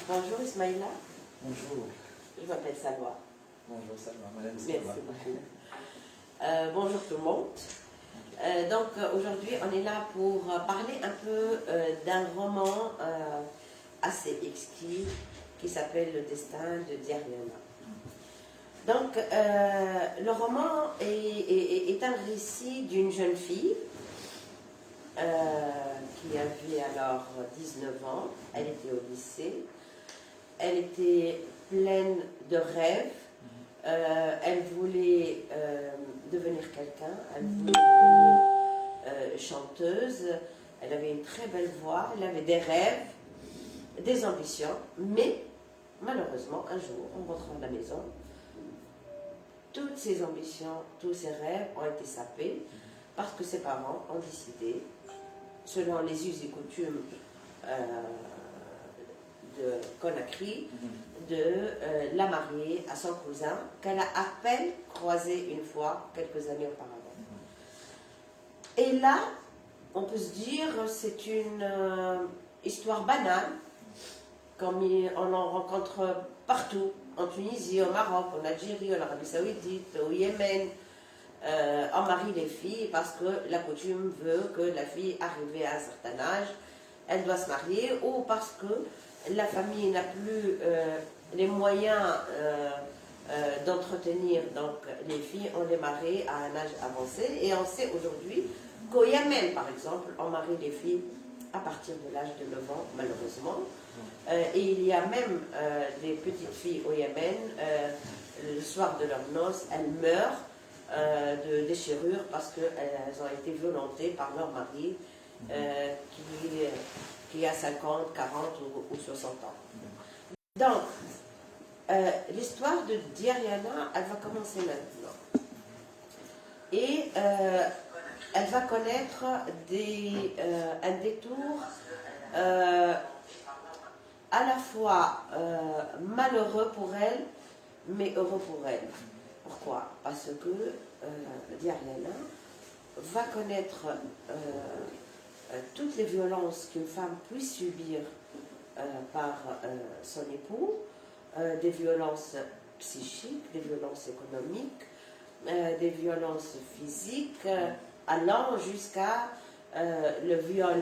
Bonjour Ismaïla. Bonjour. Je m'appelle Salwa. Bonjour Salwa, madame Merci Salwa. beaucoup. Bonjour tout le monde. Donc aujourd'hui on est là pour parler un peu d'un roman assez exquis qui s'appelle Le destin de Diariana. Donc le roman est un récit d'une jeune fille qui avait alors 19 ans, elle était au lycée, elle était pleine de rêves, elle voulait devenir quelqu'un, elle voulait devenir chanteuse, elle avait une très belle voix, elle avait des rêves, des ambitions, mais malheureusement un jour, en rentrant à la maison, toutes ses ambitions, tous ses rêves ont été sapés parce que ses parents ont décidé, selon les us et coutumes de Conakry, de la marier à son cousin qu'elle a à peine croisé une fois quelques années auparavant. Et là, on peut se dire c'est une histoire banale, comme on en rencontre partout, en Tunisie, au Maroc, en Algérie, en Arabie Saoudite, au Yémen. On marie les filles parce que la coutume veut que la fille arrivée à un certain âge, elle doit se marier, ou parce que la famille n'a plus les moyens d'entretenir donc les filles, on les marie à un âge avancé. Et on sait aujourd'hui qu'au Yémen, par exemple, on marie les filles à partir de l'âge de 9 ans, malheureusement. Et il y a même des petites filles au Yémen, le soir de leur noces, elles meurent de déchirure parce qu'elles ont été violentées par leur mari qui a 50, 40 ou 60 ans. Donc, l'histoire de Diariana, elle va commencer maintenant. Et elle va connaître un détour à la fois malheureux pour elle, mais heureux pour elle. Pourquoi? Parce que Diariana va connaître toutes les violences qu'une femme puisse subir par son époux, des violences psychiques, des violences économiques, des violences physiques, allant jusqu'à le viol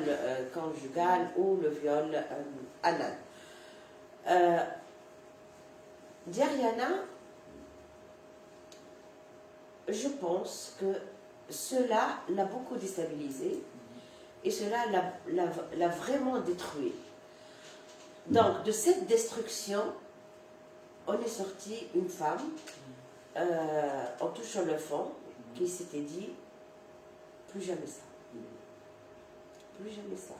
conjugal ou le viol anal. Diariana, je pense que cela l'a beaucoup déstabilisée et cela l'a vraiment détruit. Donc, de cette destruction, on est sorti une femme en touchant le fond qui s'était dit plus jamais ça. Plus jamais ça.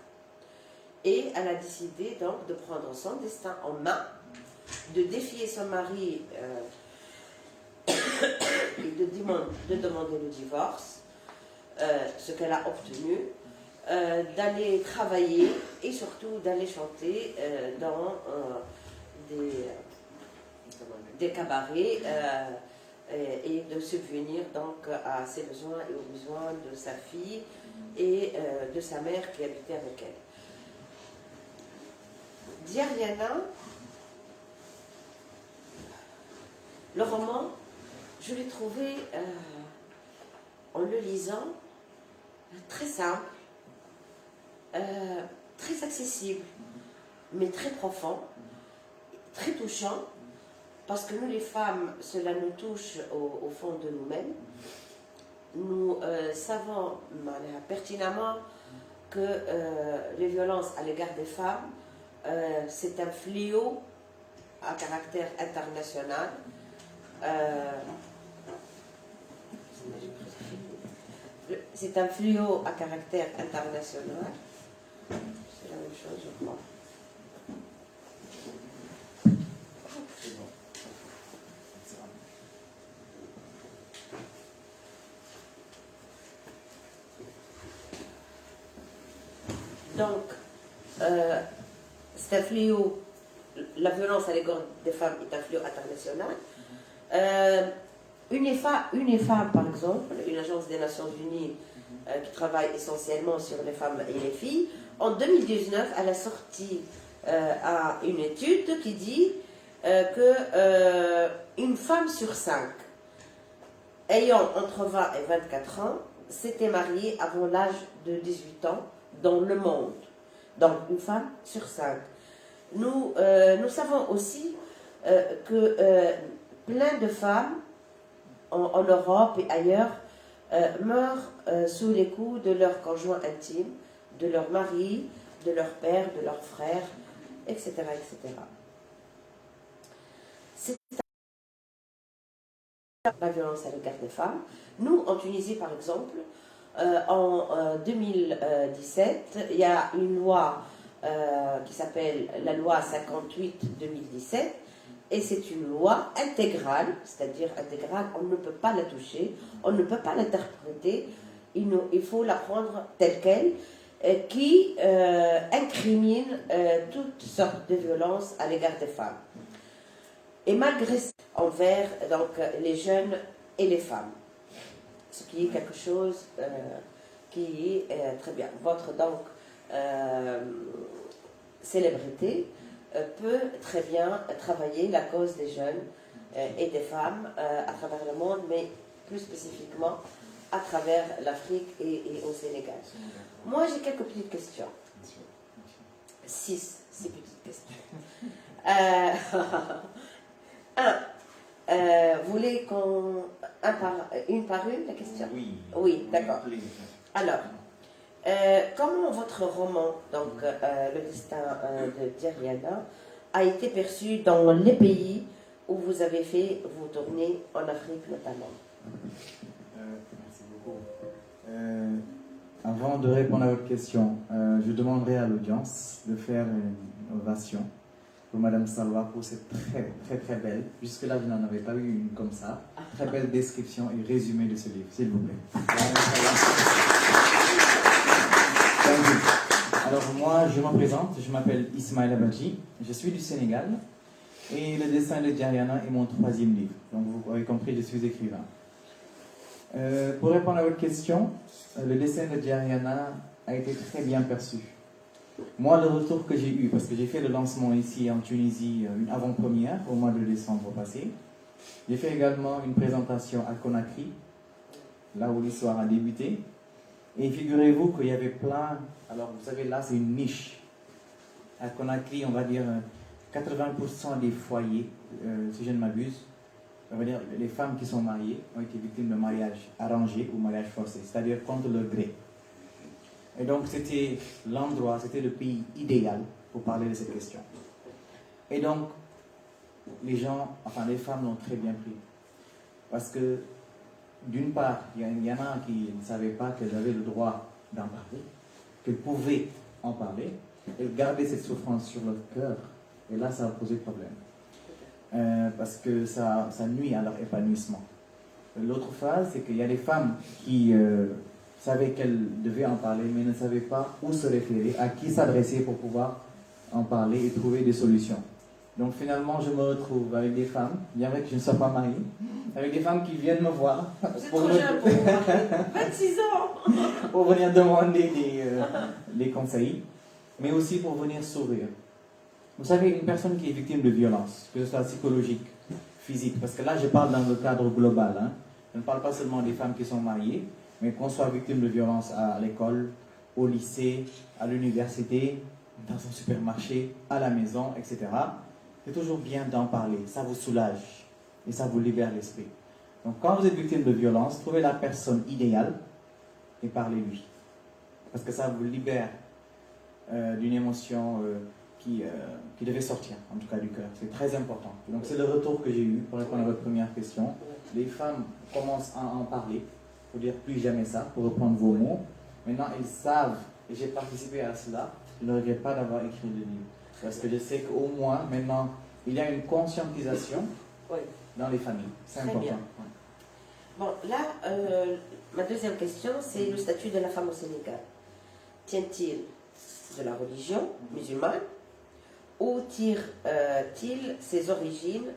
Et elle a décidé donc de prendre son destin en main, de défier son mari et de demander le divorce, ce qu'elle a obtenu, d'aller travailler et surtout d'aller chanter dans des cabarets et de subvenir donc à ses besoins et aux besoins de sa fille et de sa mère qui habitait avec elle. Diariana, le roman, je l'ai trouvé, en le lisant, très simple, très accessible, mais très profond, très touchant, parce que nous les femmes, cela nous touche au fond de nous-mêmes. Nous savons pertinemment que les violences à l'égard des femmes, c'est un fléau à caractère international. C'est un fléau à caractère international. C'est la même chose, je crois. Donc, c'est un fléau, la violence à l'égard des femmes est un fléau international. UNIFEM, par exemple, une agence des Nations Unies qui travaille essentiellement sur les femmes et les filles, en 2019, elle a sorti à une étude qui dit que une femme sur 5 ayant entre 20 et 24 ans s'était mariée avant l'âge de 18 ans dans le monde. Donc une femme sur 5. Nous savons aussi que plein de femmes en Europe et ailleurs meurent sous les coups de leur conjoint intime, de leur mari, de leur père, de leur frère, etc. etc. C'est la violence à l'égard des femmes. Nous, en Tunisie, par exemple, en 2017, il y a une loi qui s'appelle la loi 58-2017, et c'est une loi intégrale, c'est-à-dire intégrale, on ne peut pas la toucher, on ne peut pas l'interpréter, il faut la prendre telle qu'elle, qui incrimine toutes sortes de violences à l'égard des femmes. Et malgré ça, envers donc, les jeunes et les femmes, ce qui est quelque chose qui est très bien. Votre donc célébrité peut très bien travailler la cause des jeunes et des femmes à travers le monde, mais plus spécifiquement à travers l'Afrique et au Sénégal. Moi, j'ai quelques petites questions. 6 petites questions. Vous voulez qu'on... une par une, la question? Oui. Oui, d'accord. Alors, comment votre roman, donc Le destin de Diariana, a été perçu dans les pays où vous avez fait vos tournées, en Afrique notamment? Merci beaucoup. Avant de répondre à votre question, je demanderai à l'audience de faire une ovation pour Madame Salwa pour cette très belle, jusque-là je n'en avais pas eu une comme ça, très belle description et résumé de ce livre, s'il vous plaît. Alors moi, je me présente, je m'appelle Ismaël Abadji, je suis du Sénégal, et Le destin de Diariana est mon 3e livre, donc vous avez compris, je suis écrivain. Pour répondre à votre question, Le destin de Diariana a été très bien perçu. Moi, le retour que j'ai eu, parce que j'ai fait le lancement ici en Tunisie, une avant-première au mois de décembre passé, j'ai fait également une présentation à Conakry, là où l'histoire a débuté, et figurez-vous qu'il y avait plein, alors vous savez là c'est une niche, à Conakry on va dire 80% des foyers, si je ne m'abuse, on va dire les femmes qui sont mariées ont été victimes de mariage arrangé ou mariage forcé, c'est-à-dire contre leur gré. Et donc c'était l'endroit, c'était le pays idéal pour parler de cette question. Et donc les gens, enfin les femmes l'ont très bien pris. Parce que d'une part, il y en a qui ne savaient pas qu'elles avaient le droit d'en parler, qu'elles pouvaient en parler, et garder cette souffrance sur leur cœur. Et là, ça a posé problème. Parce que ça nuit à leur épanouissement. L'autre phase, c'est qu'il y a des femmes qui savaient qu'elles devaient en parler, mais ne savaient pas où se référer, à qui s'adresser pour pouvoir en parler et trouver des solutions. Donc finalement, je me retrouve avec des femmes, bien vrai que je ne sois pas mariée, avec des femmes qui viennent me voir. Vous êtes trop jeune pour vous marier. 26 ans. Pour venir demander des conseils, mais aussi pour venir s'ouvrir. Vous savez, une personne qui est victime de violence, que ce soit psychologique, physique, parce que là je parle dans le cadre global, hein. Je ne parle pas seulement des femmes qui sont mariées, mais qu'on soit victime de violence à l'école, au lycée, à l'université, dans un supermarché, à la maison, etc. C'est toujours bien d'en parler, ça vous soulage et ça vous libère l'esprit. Donc quand vous êtes victime de violence, trouvez la personne idéale et parlez-lui. Parce que ça vous libère d'une émotion qui devait sortir, en tout cas du cœur. C'est très important. Donc c'est le retour que j'ai eu pour répondre à votre première question. Les femmes commencent à en parler, pour dire plus jamais ça, pour reprendre vos mots. Maintenant, elles savent, et j'ai participé à cela, je ne regrette pas d'avoir écrit le livre. Parce que je sais qu'au moins, maintenant, il y a une conscientisation dans les familles. C'est important. Bien. Bon, là, ma deuxième question, c'est le statut de la femme au Sénégal. Tient-il de la religion musulmane ou tire-t-il ses origines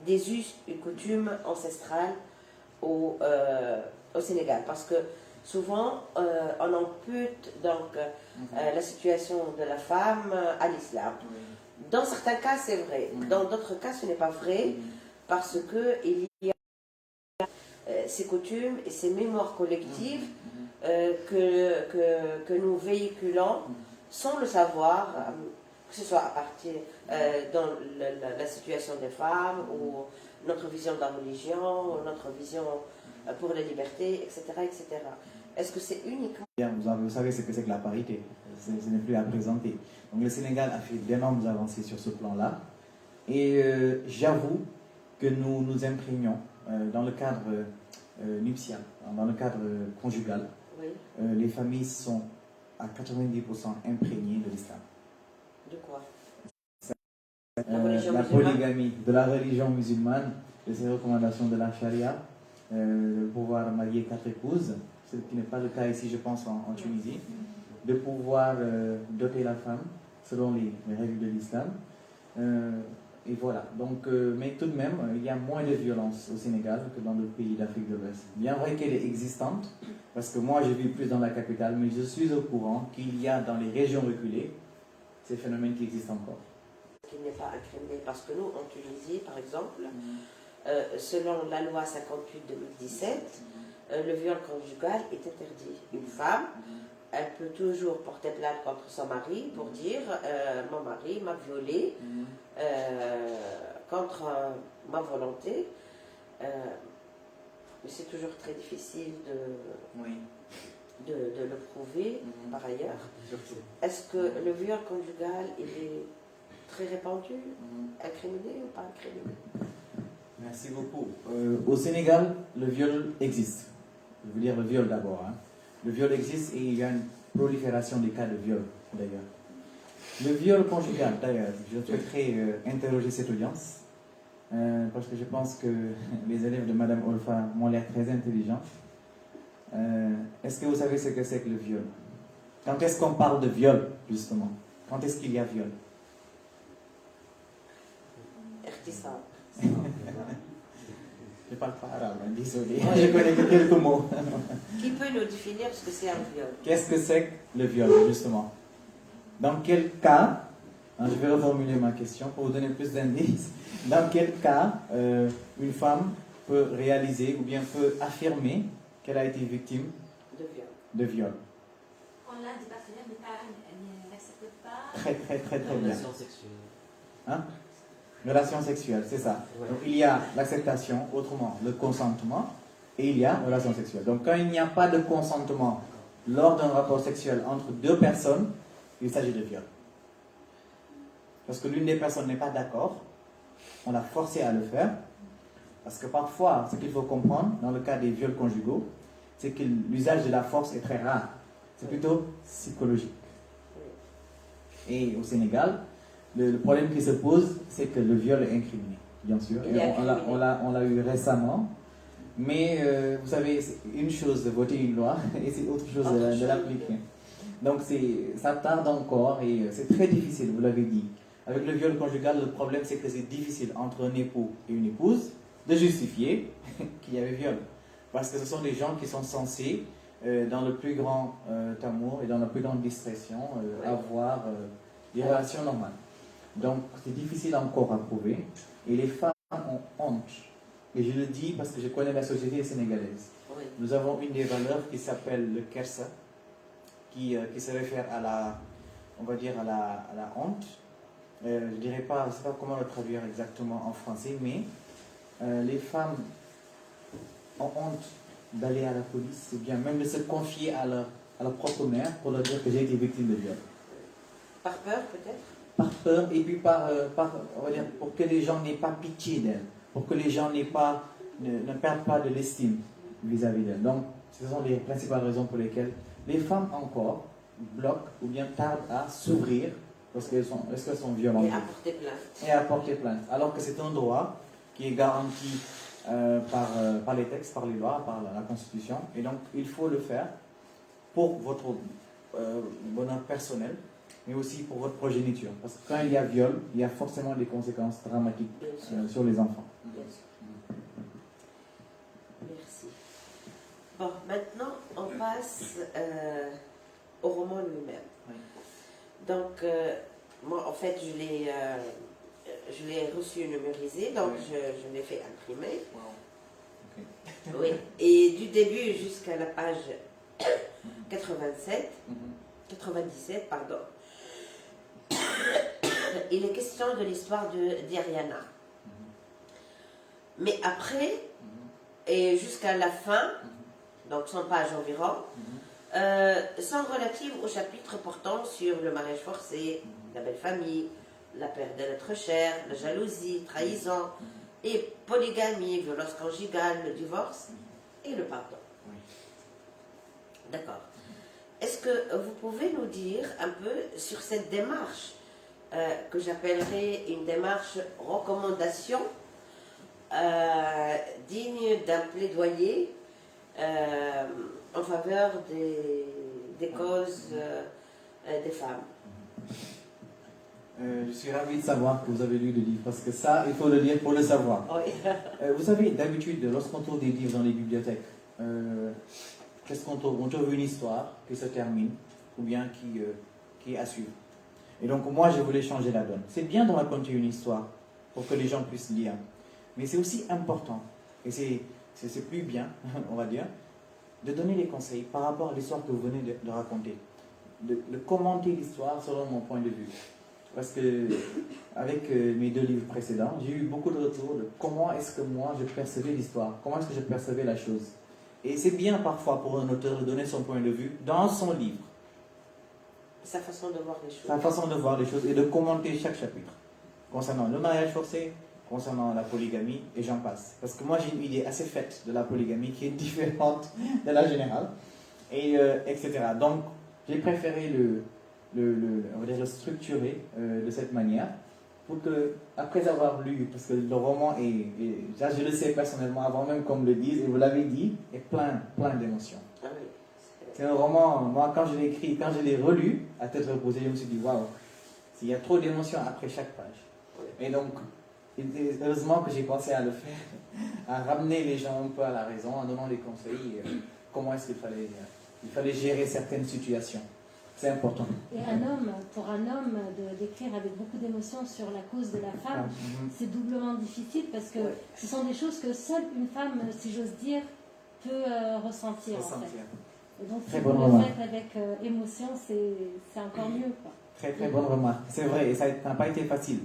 des us et coutumes ancestrales au Sénégal? Parce que souvent on impute donc la situation de la femme à l'islam. Dans certains cas, c'est vrai. Dans d'autres cas, ce n'est pas vrai parce qu'il y a ces coutumes et ces mémoires collectives que nous véhiculons sans le savoir, que ce soit à partir dans la situation des femmes ou notre vision de la religion, ou notre vision pour la liberté, etc. etc. Est-ce que c'est uniquement... Vous savez ce que c'est que la parité, ce n'est plus à présenter. Donc le Sénégal a fait d'énormes avancées sur ce plan-là. Et j'avoue que nous nous imprégnons dans le cadre nuptial, dans le cadre conjugal. Oui. Les familles sont à 90% imprégnées de l'islam. De quoi? La polygamie, de la religion musulmane, de ses recommandations de la charia, de pouvoir marier 4 épouses, ce qui n'est pas le cas ici, je pense, en Tunisie, de pouvoir doter la femme selon les règles de l'islam. Et voilà. Donc, mais tout de même, il y a moins de violence au Sénégal que dans d'autres pays d'Afrique de l'Ouest. Bien vrai qu'elle est existante, parce que moi je vis plus dans la capitale, mais je suis au courant qu'il y a dans les régions reculées ces phénomènes qui existent encore. Qui n'est pas incriminé, parce que nous, en Tunisie, par exemple, selon la loi 58-2017, le viol conjugal est interdit. Une femme, elle peut toujours porter plainte contre son mari pour dire mon mari m'a violée contre ma volonté. Mais c'est toujours très difficile de le prouver par ailleurs. Est-ce que le viol conjugal il est très répandu, incriminé ou pas incriminé? Merci beaucoup. Au Sénégal, le viol existe. Je veux dire le viol d'abord. Hein. Le viol existe et il y a une prolifération des cas de viol d'ailleurs. Le viol conjugal d'ailleurs, je souhaiterais interroger cette audience parce que je pense que les élèves de Madame Olfa m'ont l'air très intelligents. Est-ce que vous savez ce que c'est que le viol? Quand est-ce qu'on parle de viol justement? Quand est-ce qu'il y a viol? Je ne parle pas arabe, hein, désolé. Je connais que quelques mots. Qui peut nous définir ce que c'est un viol? Qu'est-ce que c'est que le viol, justement? Dans quel cas, je vais reformuler ma question pour vous donner plus d'indices. Dans quel cas une femme peut réaliser ou bien peut affirmer qu'elle a été victime de viol? Quand l'un des partenaires n'accepte pas... Très bien. Relation sexuelle. Hein? Relation sexuelle, c'est ça. Ouais. Donc il y a l'acceptation, autrement le consentement, et il y a relation sexuelle. Donc quand il n'y a pas de consentement lors d'un rapport sexuel entre deux personnes, il s'agit de viol. Parce que l'une des personnes n'est pas d'accord, on l'a forcé à le faire, parce que parfois, ce qu'il faut comprendre, dans le cas des viols conjugaux, c'est que l'usage de la force est très rare. C'est plutôt psychologique. Et au Sénégal, le problème qui se pose, c'est que le viol est incriminé, bien sûr. Et on l'a eu récemment. Mais vous savez, c'est une chose de voter une loi et c'est autre chose de l'appliquer. Donc ça tarde encore et c'est très difficile, vous l'avez dit. Avec le viol conjugal, le problème c'est que c'est difficile entre un époux et une épouse de justifier qu'il y avait viol. Parce que ce sont des gens qui sont censés, dans le plus grand amour et dans la plus grande discrétion, avoir des relations normales. Donc c'est difficile encore à prouver et les femmes ont honte. Et je le dis parce que je connais la société sénégalaise. Oui. Nous avons une des valeurs qui s'appelle le kersa, qui se réfère à la, on va dire à la honte. Je dirais pas, je ne sais pas comment le traduire exactement en français, mais les femmes ont honte d'aller à la police, ou bien même de se confier à leur propre mère pour leur dire que j'ai été victime de viol. Par peur peut-être? Par peur et puis on va dire, pour que les gens n'aient pas pitié d'elles, pour que les gens ne perdent pas de l'estime vis-à-vis d'elles. Donc, ce sont les principales raisons pour lesquelles les femmes encore bloquent ou bien tardent à s'ouvrir lorsqu'elles sont violentes. Et à porter plainte. Et à porter plainte. Alors que c'est un droit qui est garanti par les textes, par les lois, par la Constitution. Et donc, il faut le faire pour votre bonheur personnel, mais aussi pour votre progéniture. Parce que quand il y a viol, il y a forcément des conséquences dramatiques sur les enfants. Bien sûr. Merci. Bon, maintenant, on passe passe au roman lui-même. Oui. Donc, moi, en fait, je l'ai reçu numérisé, donc Oui. je l'ai fait imprimer. Wow. Ok. Oui. Et du début jusqu'à la page 87, Mhm. 97, pardon, il est question de l'histoire d'Iriana. Mais après, et jusqu'à la fin, donc 100 pages environ, sont relatives au chapitre portant sur le mariage forcé, la belle famille, la perte de l'être cher, la jalousie, trahison, et polygamie, violence conjugale, le divorce et le pardon. Oui. D'accord. Est-ce que vous pouvez nous dire un peu sur cette démarche que j'appellerais une démarche recommandation digne d'un plaidoyer en faveur des causes des femmes? Je suis ravi de savoir que vous avez lu le livre, parce que ça, il faut le lire pour le savoir. Oui. Vous savez, d'habitude, lorsqu'on trouve des livres dans les bibliothèques, qu'est-ce qu'on trouve? On trouve une histoire qui se termine, ou bien qui est à suivre. Et donc, moi, je voulais changer la donne. C'est bien de raconter une histoire pour que les gens puissent lire, mais c'est aussi important, et c'est plus bien, on va dire, de donner des conseils par rapport à l'histoire que vous venez de raconter, de commenter l'histoire selon mon point de vue. Parce que, avec mes 2 livres précédents, j'ai eu beaucoup de retours de comment est-ce que moi je percevais l'histoire, comment est-ce que je percevais la chose. Et c'est bien parfois pour un auteur de donner son point de vue dans son livre, Sa façon de voir les choses. sa façon de voir les choses et de commenter chaque chapitre, concernant le mariage forcé, concernant la polygamie, et j'en passe. Parce que moi j'ai une idée assez faite de la polygamie qui est différente de la générale, et, etc. Donc j'ai préféré on va dire le structurer de cette manière, pour que, après avoir lu, parce que le roman ça je le sais personnellement avant même qu'on me le dise, et vous l'avez dit, est plein d'émotions. Ah oui. C'est un roman, moi quand je l'ai écrit, quand je l'ai relu, à tête reposée, je me suis dit, waouh, il y a trop d'émotions après chaque page. Et donc, heureusement que j'ai pensé à le faire, à ramener les gens un peu à la raison, en donnant des conseils, comment est-ce qu'il fallait gérer certaines situations. C'est important. Et pour un homme, d'écrire avec beaucoup d'émotion sur la cause de la femme, c'est doublement difficile parce que ce sont des choses que seule une femme, si j'ose dire, peut ressentir. En fait. Et donc, si vous le faites avec émotion, c'est encore mieux. Quoi. Très très bonne remarque. C'est vrai, et ça n'a pas été facile.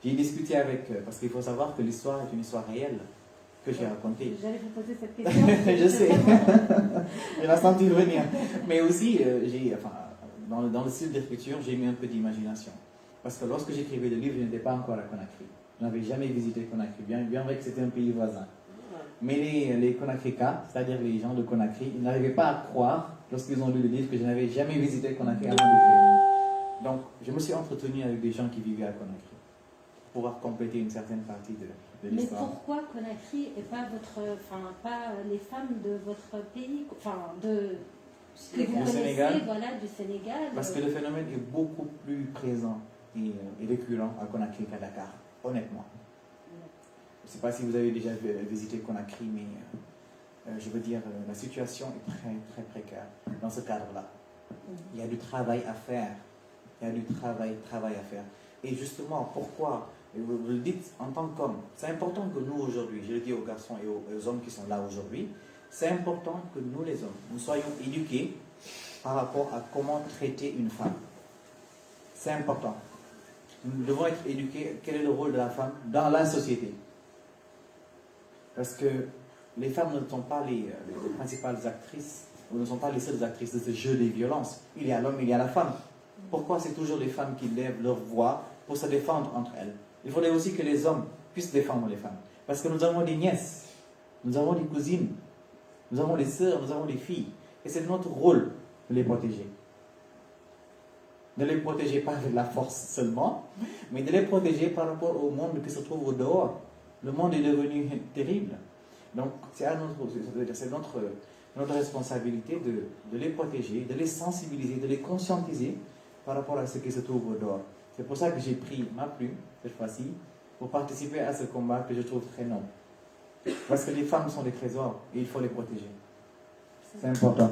J'ai discuté avec, parce qu'il faut savoir que l'histoire est une histoire réelle que j'ai racontée. J'allais vous poser cette question. Je sais. Je l'ai senti venir. Mais aussi, dans le style d'écriture, j'ai mis un peu d'imagination. Parce que lorsque j'écrivais le livre, je n'étais pas encore à Conakry. Je n'avais jamais visité Conakry, bien vrai que c'était un pays voisin. Mais les Conakrika, c'est-à-dire les gens de Conakry, ils n'arrivaient pas à croire, lorsqu'ils ont lu le livre, que je n'avais jamais visité Conakry avant d'écrire. Donc, je me suis entretenu avec des gens qui vivaient à Conakry, pour pouvoir compléter une certaine partie de l'histoire. Mais pourquoi Conakry et pas pas les femmes de votre pays, que vous connaissez, Sénégal. voilà, du Sénégal. Parce que le phénomène est beaucoup plus présent et récurrent à Conakry qu'à Dakar, honnêtement. Je ne sais pas si vous avez déjà visité Conakry, mais je veux dire, la situation est très, très précaire dans ce cadre-là. Il y a du travail à faire. Il y a du travail à faire. Et justement, pourquoi? Vous le dites en tant qu'homme. C'est important que nous, aujourd'hui, je le dis aux garçons et aux hommes qui sont là aujourd'hui, c'est important que nous, les hommes, nous soyons éduqués par rapport à comment traiter une femme. C'est important. Nous devons être éduqués. Quel est le rôle de la femme dans la société? Parce que les femmes ne sont pas les principales actrices, ou ne sont pas les seules actrices de ce jeu des violences. Il y a l'homme, il y a la femme. Pourquoi c'est toujours les femmes qui lèvent leur voix pour se défendre entre elles? Il faudrait aussi que les hommes puissent défendre les femmes. Parce que nous avons des nièces, nous avons des cousines, nous avons des sœurs, nous avons des filles. Et c'est notre rôle de les protéger. Ne les protéger pas avec la force seulement, mais de les protéger par rapport au monde qui se trouve au dehors. Le monde est devenu terrible. Donc, c'est notre responsabilité de les protéger, de les sensibiliser, de les conscientiser par rapport à ce qui se trouve au dehors. C'est pour ça que j'ai pris ma plume, cette fois-ci, pour participer à ce combat que je trouve très noble. Parce que les femmes sont des trésors et il faut les protéger. C'est important.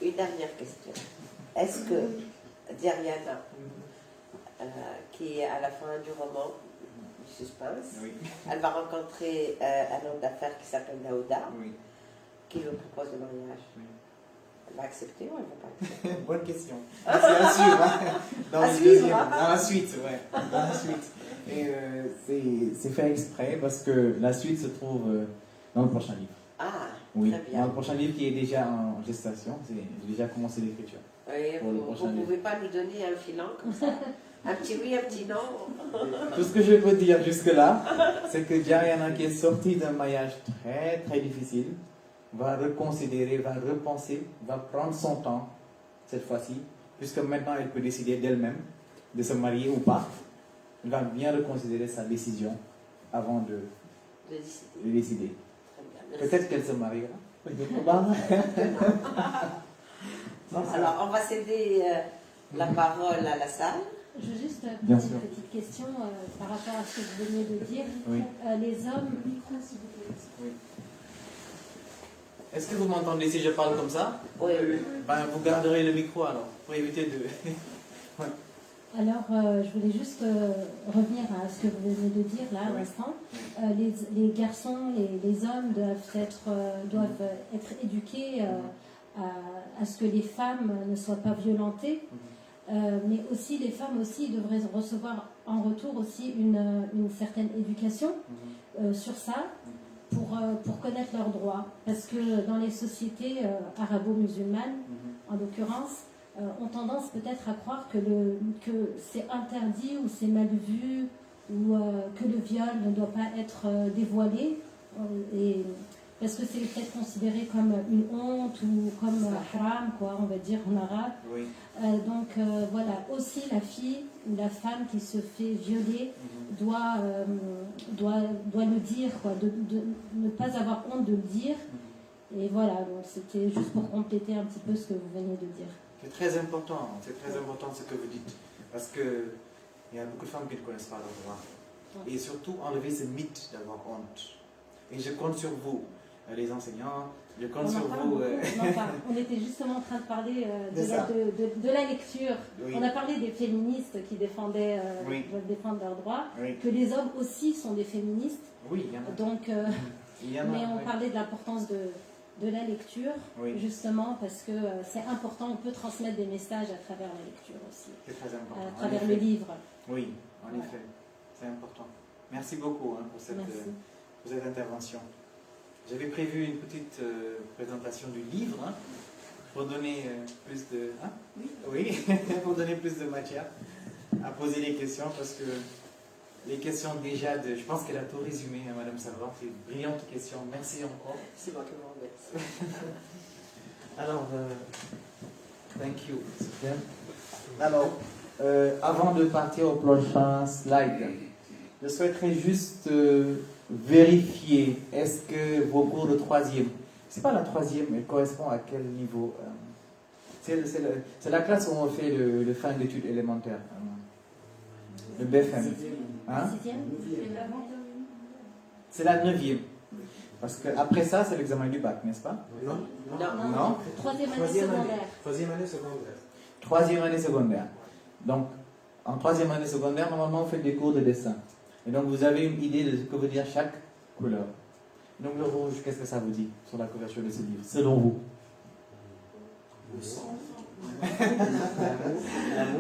Une dernière question. Est-ce que Diariana, qui est à la fin du roman, du suspense, Oui. elle va rencontrer un homme d'affaires qui s'appelle Daouda, Oui. qui lui propose le mariage. Oui. Elle va accepter ou elle ne va pas accepter? Bonne question. C'est à suivre. Hein. Dans À le suivre, deuxième, hein. dans la suite, ouais. Dans la suite. Et c'est fait exprès parce que la suite se trouve dans le prochain livre. Ah, Oui, très bien. dans le prochain livre qui est déjà en gestation. J'ai déjà commencé l'écriture. Oui, Pour le vous prochain ne livre. pouvez pas nous donner un filant comme ça? Un petit oui, un petit non? Tout ce que je peux dire jusque-là, c'est que Diariana, qui est sortie d'un mariage très très difficile, va reconsidérer, va repenser, va prendre son temps cette fois-ci, puisque maintenant elle peut décider d'elle-même de se marier ou pas. Elle va bien reconsidérer sa décision avant de De décider. décider. Très bien, merci. Peut-être qu'elle se mariera. Peut-être pas. Alors, on va céder la parole à la salle. Je veux juste Bien poser sûr. une petite question par rapport à ce que vous venez de dire. Oui. Les hommes, Oui. Est-ce que vous m'entendez si je parle comme ça? Oui, oui. Ben, vous garderez le micro alors, pour éviter de... Ouais. alors je voulais juste revenir à ce que vous venez de dire là à Oui. l'instant. Les garçons, les hommes doivent être éduqués à ce que les femmes ne soient pas violentées. Mais aussi les femmes aussi devraient recevoir en retour aussi une certaine éducation sur ça pour connaître leurs droits. Parce que dans les sociétés arabo-musulmanes, en l'occurrence, ont tendance peut-être à croire que c'est interdit ou c'est mal vu ou que le viol ne doit pas être dévoilé. Parce que c'est peut-être considéré comme une honte ou comme haram, quoi, on va dire en arabe. Oui. Donc voilà, aussi la fille ou la femme qui se fait violer doit le dire, quoi, de ne pas avoir honte de le dire. Et voilà, donc c'était juste pour compléter un petit peu ce que vous venez de dire. C'est très important ce que vous dites. Parce qu'il y a beaucoup de femmes qui ne connaissent pas leurs droits. Et surtout, enlever ce mythe d'avoir honte. Et je compte sur vous, les enseignants, je compte sur vous. On était justement en train de parler ça. de la lecture. Oui. On a parlé des féministes qui défendaient, Oui. veulent défendre leurs droits, Oui. que les hommes aussi sont des féministes. Oui, il y en a. Donc, Il y en a, mais on oui. parlait de l'importance de la lecture, Oui. justement parce que c'est important, on peut transmettre des messages à travers la lecture aussi, C'est très important. à en travers effet. le livre. Oui, en Voilà. effet. C'est important. Merci beaucoup pour cette intervention. J'avais prévu une petite présentation du livre pour donner plus de... Hein? Oui, pour donner plus de matière à poser les questions parce que les questions déjà je pense qu'elle a tout résumé, hein, Madame Salvant. C'est une brillante question. Merci encore. C'est moi qui vous remercie. Alors, thank you. Super. Alors, avant de partir au prochain slide, je souhaiterais juste vérifier, est-ce que vos cours de troisième, c'est pas la troisième, elle correspond à quel niveau? C'est la classe où on fait le fin d'études élémentaires, le BFM. Hein? Sixième. C'est la 9e. Parce qu'après ça, c'est l'examen du bac, n'est-ce pas? Non. Non. Troisième année Troisième année. secondaire. Troisième année secondaire. Troisième année secondaire. Donc, en troisième année secondaire, normalement, on fait des cours de dessin. Et donc, vous avez une idée de ce que veut dire chaque couleur. Donc, le rouge, qu'est-ce que ça vous dit sur la couverture de ce livre, selon vous?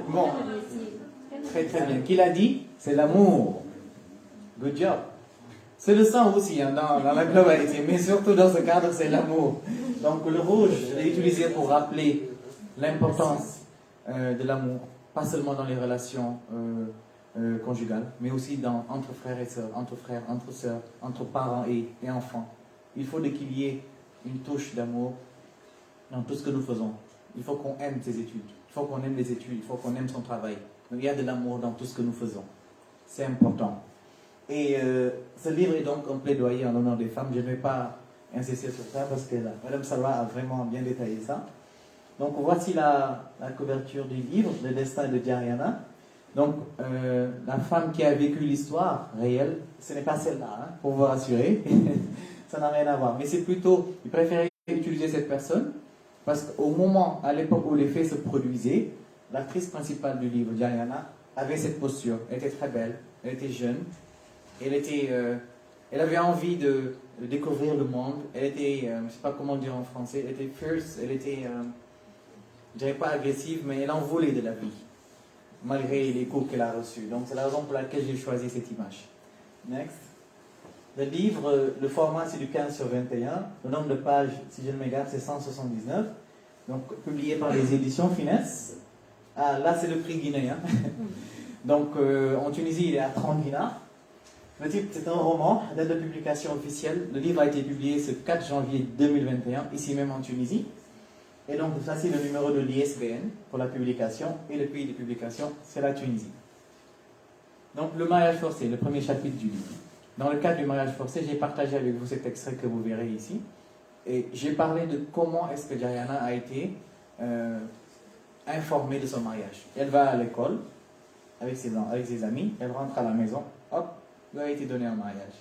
Bon, très très bien. Qui l'a dit? C'est l'amour. Good job. C'est le sang aussi, hein, dans la globalité, mais surtout dans ce cadre, c'est l'amour. Donc, le rouge, je l'ai utilisé pour rappeler l'importance de l'amour, pas seulement dans les relations conjugales, mais aussi entre frères et sœurs, entre frères, entre sœurs, entre parents et enfants. Il faut qu'il y ait une touche d'amour dans tout ce que nous faisons. Il faut qu'on aime ses études, il faut qu'on aime les études, il faut qu'on aime son travail. Donc, il y a de l'amour dans tout ce que nous faisons. C'est important. Et ce livre est donc un plaidoyer en l'honneur des femmes. Je ne vais pas insister sur ça parce que Madame Salwa a vraiment bien détaillé ça. Donc voici la couverture du livre, Le destin de Diariana. Donc la femme qui a vécu l'histoire réelle, ce n'est pas celle-là, hein, pour vous rassurer. Ça n'a rien à voir. Mais c'est plutôt, il préférait utiliser cette personne parce qu'au moment, à l'époque où les faits se produisaient, l'actrice principale du livre, Diana, avait cette posture. Elle était très belle, elle était jeune, elle avait envie de découvrir le monde. Elle était, je ne sais pas comment dire en français, elle était fierce, elle était, je dirais pas agressive, mais elle en voulait de la vie, malgré les coups qu'elle a reçus. Donc c'est la raison pour laquelle j'ai choisi cette image. Next. Le livre, le format c'est du 15/21. Le nombre de pages, si je ne m'égare, c'est 179. Donc publié par les éditions Finesse. Ah, là c'est le prix guinéen. Donc en Tunisie il est à 30 dinars. Le titre c'est un roman, date de publication officielle. Le livre a été publié ce 4 janvier 2021, ici même en Tunisie. Et donc ça c'est le numéro de l'ISBN pour la publication. Et le pays de publication c'est la Tunisie. Donc le mariage forcé, le premier chapitre du livre. Dans le cadre du mariage forcé, j'ai partagé avec vous cet extrait que vous verrez ici. Et j'ai parlé de comment est-ce que Diana a été informée de son mariage. Elle va à l'école avec ses amis, elle rentre à la maison, hop, lui a été donné un mariage.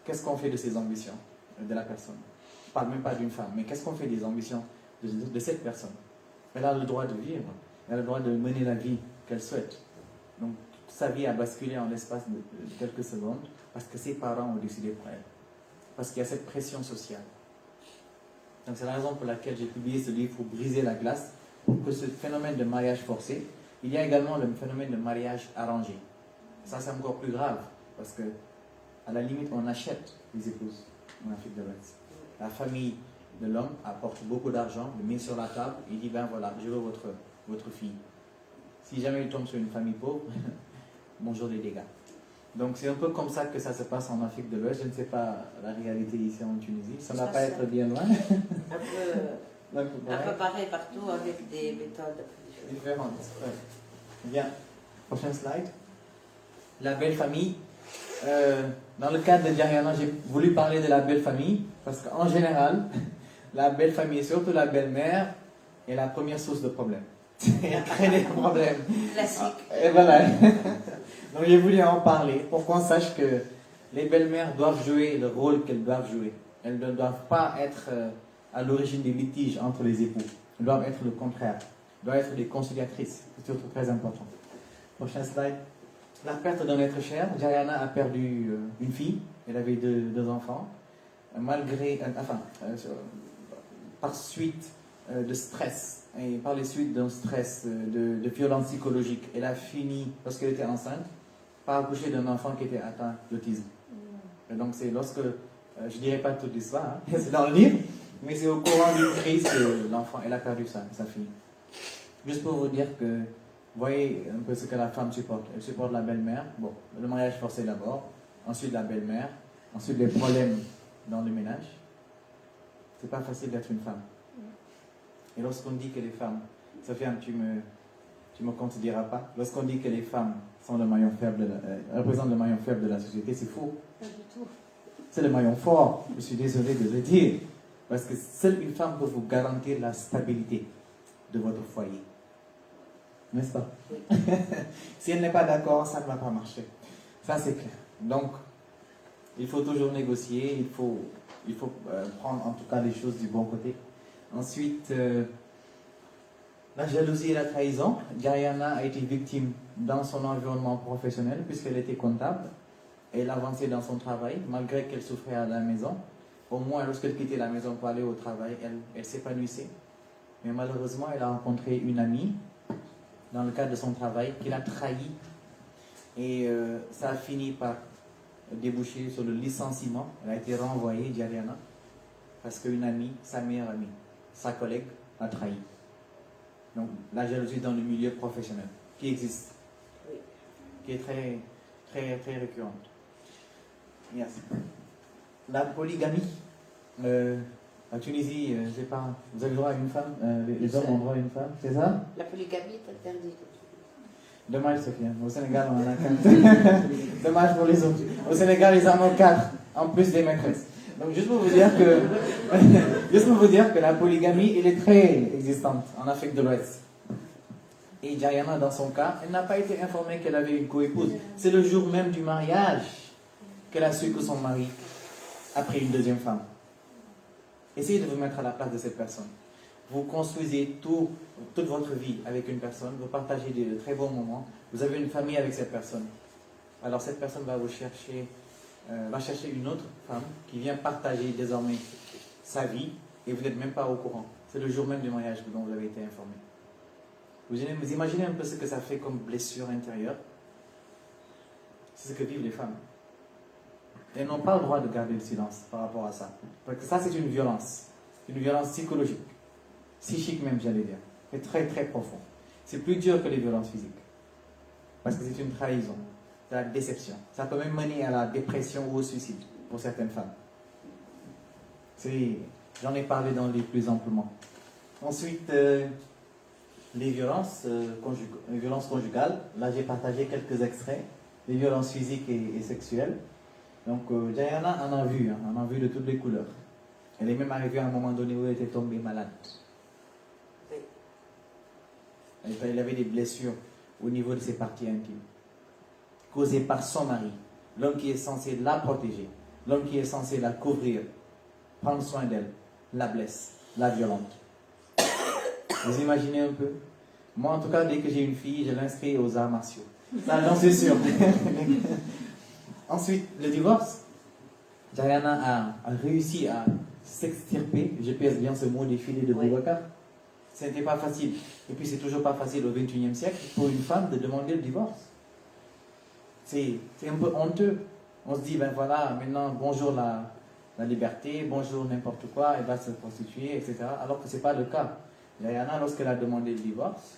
Qu'est-ce qu'on fait de ses ambitions de la personne? Je ne parle même pas d'une femme, mais qu'est-ce qu'on fait des ambitions de cette personne? Elle a le droit de vivre, elle a le droit de mener la vie qu'elle souhaite. Donc, sa vie a basculé en l'espace de quelques secondes parce que ses parents ont décidé pour elle. Parce qu'il y a cette pression sociale. Donc c'est la raison pour laquelle j'ai publié ce livre pour briser la glace, pour que ce phénomène de mariage forcé, il y a également le phénomène de mariage arrangé. Ça c'est encore plus grave, parce que à la limite on achète les épouses en Afrique de l'Ouest. La famille de l'homme apporte beaucoup d'argent, le met sur la table, il dit ben voilà, je veux votre fille. Si jamais il tombe sur une famille pauvre, bonjour les dégâts. Donc c'est un peu comme ça que ça se passe en Afrique de l'Ouest. Je ne sais pas la réalité ici en Tunisie. Ça ne va pas être bien loin. Un peu pareil partout avec des méthodes différentes. Ouais. Bien. Prochain slide. La belle famille. Dans le cadre de Diana, j'ai voulu parler de la belle famille parce qu'en général, la belle famille, surtout la belle-mère, est la première source de problèmes. Elle crée des problèmes. Classique. Et voilà. Donc j'ai voulu en parler pour qu'on sache que les belles-mères doivent jouer le rôle qu'elles doivent jouer. Elles ne doivent pas être à l'origine des litiges entre les époux. Elles doivent être le contraire. Elles doivent être des conciliatrices. C'est surtout très important. Prochain slide. La perte d'un être cher. Diana a perdu une fille. Elle avait deux enfants. Malgré, par suite de stress et par les suites d'un stress, de violence psychologique, elle a fini, parce qu'elle était enceinte, par accoucher d'un enfant qui était atteint d'autisme. Et donc c'est lorsque, je ne dirai pas toute l'histoire, hein, c'est dans le livre, mais c'est au courant d'une crise que l'enfant, elle a perdu sa fille. Juste pour vous dire que, vous voyez un peu ce que la femme supporte. Elle supporte la belle-mère, bon, le mariage forcé d'abord, ensuite la belle-mère, ensuite les problèmes dans le ménage. C'est pas facile d'être une femme. Et lorsqu'on dit que les femmes, Sofiane, tu me contrediras pas, lorsqu'on dit que les femmes sont le maillon faible, représentent le maillon faible de la société, c'est faux. Pas du tout. C'est le maillon fort, je suis désolé de le dire, parce que seule une femme peut vous garantir la stabilité de votre foyer. N'est-ce pas? Si elle n'est pas d'accord, ça ne va pas marcher. Ça c'est clair. Donc, il faut toujours négocier, il faut prendre en tout cas les choses du bon côté. Ensuite, la jalousie et la trahison. Diana a été victime dans son environnement professionnel puisqu'elle était comptable. Elle avançait dans son travail malgré qu'elle souffrait à la maison. Au moins, lorsqu'elle quittait la maison pour aller au travail, elle s'épanouissait. Mais malheureusement, elle a rencontré une amie dans le cadre de son travail qui l'a trahi. Et ça a fini par déboucher sur le licenciement. Elle a été renvoyée, Diana, parce qu'une amie, sa meilleure amie, sa collègue, l'a trahi. Donc la jalousie dans le milieu professionnel, qui existe, Oui. qui est très, très, très récurrente. Yes. La polygamie. En Tunisie, je sais pas, vous avez le droit à une femme, les hommes ont le droit à une femme, c'est ça? La polygamie est interdite. Dommage, Sofiane. Au Sénégal, on en a 4. Dommage pour les autres. Au Sénégal, ils en ont 4, en plus des maîtresses. Donc, juste pour vous dire que la polygamie, elle est très existante en Afrique de l'Ouest. Et Diana, dans son cas, elle n'a pas été informée qu'elle avait une coépouse. C'est le jour même du mariage qu'elle a su que son mari après une deuxième femme. Essayez de vous mettre à la place de cette personne. Vous construisez toute votre vie avec une personne, vous partagez de très bons moments, vous avez une famille avec cette personne. Alors cette personne va chercher une autre femme qui vient partager désormais sa vie et vous n'êtes même pas au courant. C'est le jour même du mariage dont vous avez été informé. Vous imaginez un peu ce que ça fait comme blessure intérieure? C'est ce que vivent les femmes. Et elles n'ont pas le droit de garder le silence par rapport à ça. Parce que ça, c'est une violence psychologique, psychique même, j'allais dire. C'est très très profond. C'est plus dur que les violences physiques. Parce que c'est une trahison, c'est la déception. Ça peut même mener à la dépression ou au suicide pour certaines femmes. J'en ai parlé dans les plus amplement. Ensuite, les violences conjugales. Là, j'ai partagé quelques extraits. Les violences physiques et sexuelles. Donc, Diana en a vu de toutes les couleurs. Elle est même arrivée à un moment donné où elle était tombée malade. Elle avait des blessures au niveau de ses parties intimes, causées par son mari, l'homme qui est censé la protéger, l'homme qui est censé la couvrir, prendre soin d'elle, la blesse, la violente. Vous imaginez un peu? Moi, en tout cas, dès que j'ai une fille, je l'inscris aux arts martiaux. Ça, j'en suis sûr. Ensuite, le divorce. Diana a réussi à s'extirper, je pèse bien ce mot, des filets de Boubacar. Ce n'était pas facile. Et puis, c'est toujours pas facile au XXIe siècle pour une femme de demander le divorce. C'est un peu honteux. On se dit, ben voilà, maintenant, bonjour la liberté, bonjour n'importe quoi, elle va se prostituer, etc. Alors que ce n'est pas le cas. Diana, lorsqu'elle a demandé le divorce,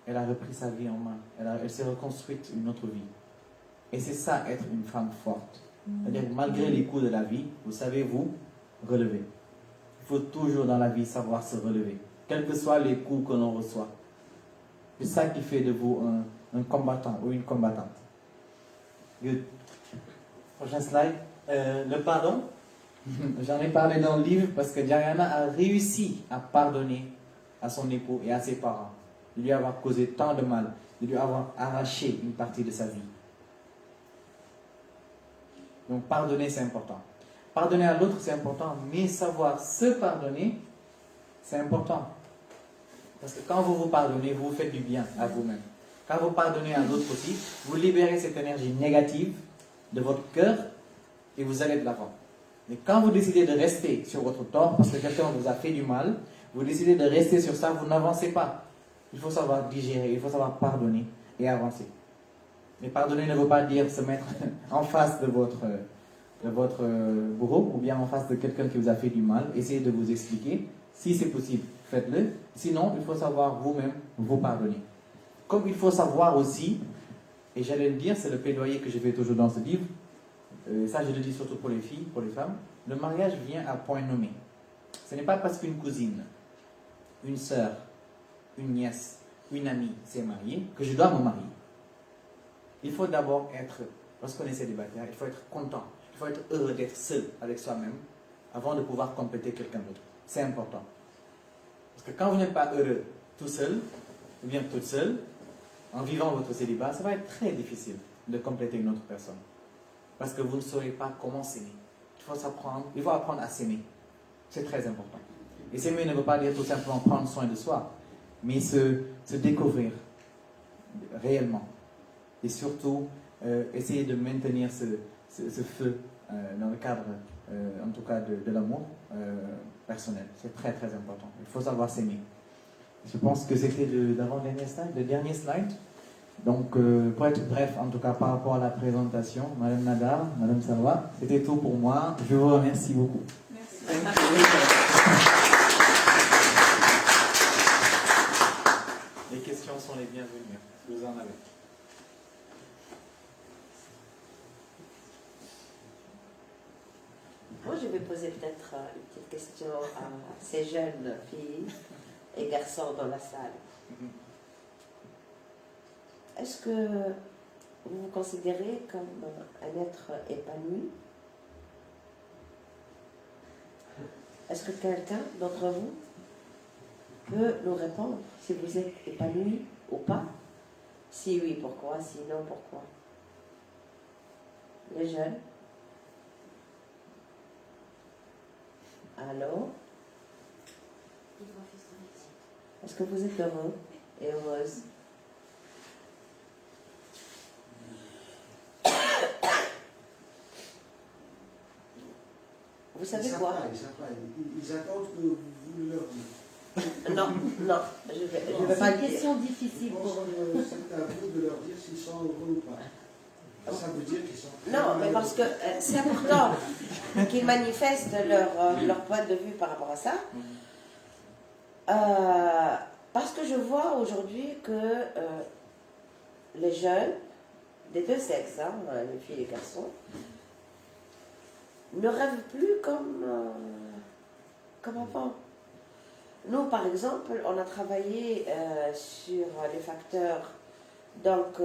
elle a repris sa vie en main. Elle s'est reconstruite une autre vie. Et c'est ça, être une femme forte. C'est-à-dire, malgré les coups de la vie, vous savez vous relever. Il faut toujours dans la vie savoir se relever, quels que soient les coups que l'on reçoit. C'est ça qui fait de vous un combattant ou une combattante. Good. Prochain slide. Le pardon. J'en ai parlé dans le livre parce que Diana a réussi à pardonner à son époux et à ses parents de lui avoir causé tant de mal, de lui avoir arraché une partie de sa vie. Donc pardonner, c'est important. Pardonner à l'autre, c'est important, mais savoir se pardonner, c'est important. Parce que quand vous vous pardonnez, vous vous faites du bien à vous-même. Quand vous pardonnez à l'autre aussi, vous libérez cette énergie négative de votre cœur et vous allez de l'avant. Mais quand vous décidez de rester sur votre tort, parce que quelqu'un vous a fait du mal, vous décidez de rester sur ça, vous n'avancez pas. Il faut savoir digérer, il faut savoir pardonner et avancer. Mais pardonner ne veut pas dire se mettre en face de votre bourreau ou bien en face de quelqu'un qui vous a fait du mal. Essayez de vous expliquer. Si c'est possible, faites-le. Sinon, il faut savoir vous-même vous pardonner. Comme il faut savoir aussi, et j'allais le dire, c'est le plaidoyer que je fais toujours dans ce livre, ça je le dis surtout pour les filles, pour les femmes, le mariage vient à point nommé. Ce n'est pas parce qu'une cousine, une sœur, une nièce, une amie s'est mariée que je dois me marier. Il faut d'abord être, lorsqu'on est célibataire, il faut être content, il faut être heureux d'être seul avec soi-même avant de pouvoir compléter quelqu'un d'autre. C'est important. Parce que quand vous n'êtes pas heureux tout seul, ou bien toute seule, en vivant votre célibat, ça va être très difficile de compléter une autre personne. Parce que vous ne saurez pas comment s'aimer. Il faut apprendre à s'aimer. C'est très important. Et s'aimer ne veut pas dire tout simplement prendre soin de soi, mais se découvrir réellement. Et surtout, essayer de maintenir ce feu dans le cadre, en tout cas, de l'amour personnel. C'est très très important. Il faut savoir s'aimer. Je pense que c'était le dernier slide. Donc, pour être bref, en tout cas, par rapport à la présentation, Madame Nadar, Madame Salwa, c'était tout pour moi. Je vous remercie beaucoup. Merci. Les questions sont les bienvenues. Vous en avez. Moi, je vais poser peut-être une petite question à ces jeunes filles et garçons dans la salle. Est-ce que vous vous considérez comme un être épanoui? Est-ce que quelqu'un d'entre vous peut nous répondre si vous êtes épanoui ou pas? Si oui, pourquoi? Sinon, pourquoi? Les jeunes? Allô? Il refuse de réussir. Est-ce que vous êtes heureux et heureuse? Vous savez quoi? Ils attendent que vous leur dites. Non, non, je vais C'est pas une le dire. question Je difficile pense pour eux. que c'est à vous de leur dire s'ils sont heureux ou pas. Ça veut dire qu'ils sont. Non, mais parce que c'est important qu'ils manifestent leur point de vue par rapport à ça. Parce que je vois aujourd'hui que les jeunes, des deux sexes, hein, les filles et les garçons, ne rêvent plus comme avant. Nous, par exemple, on a travaillé sur les facteurs donc,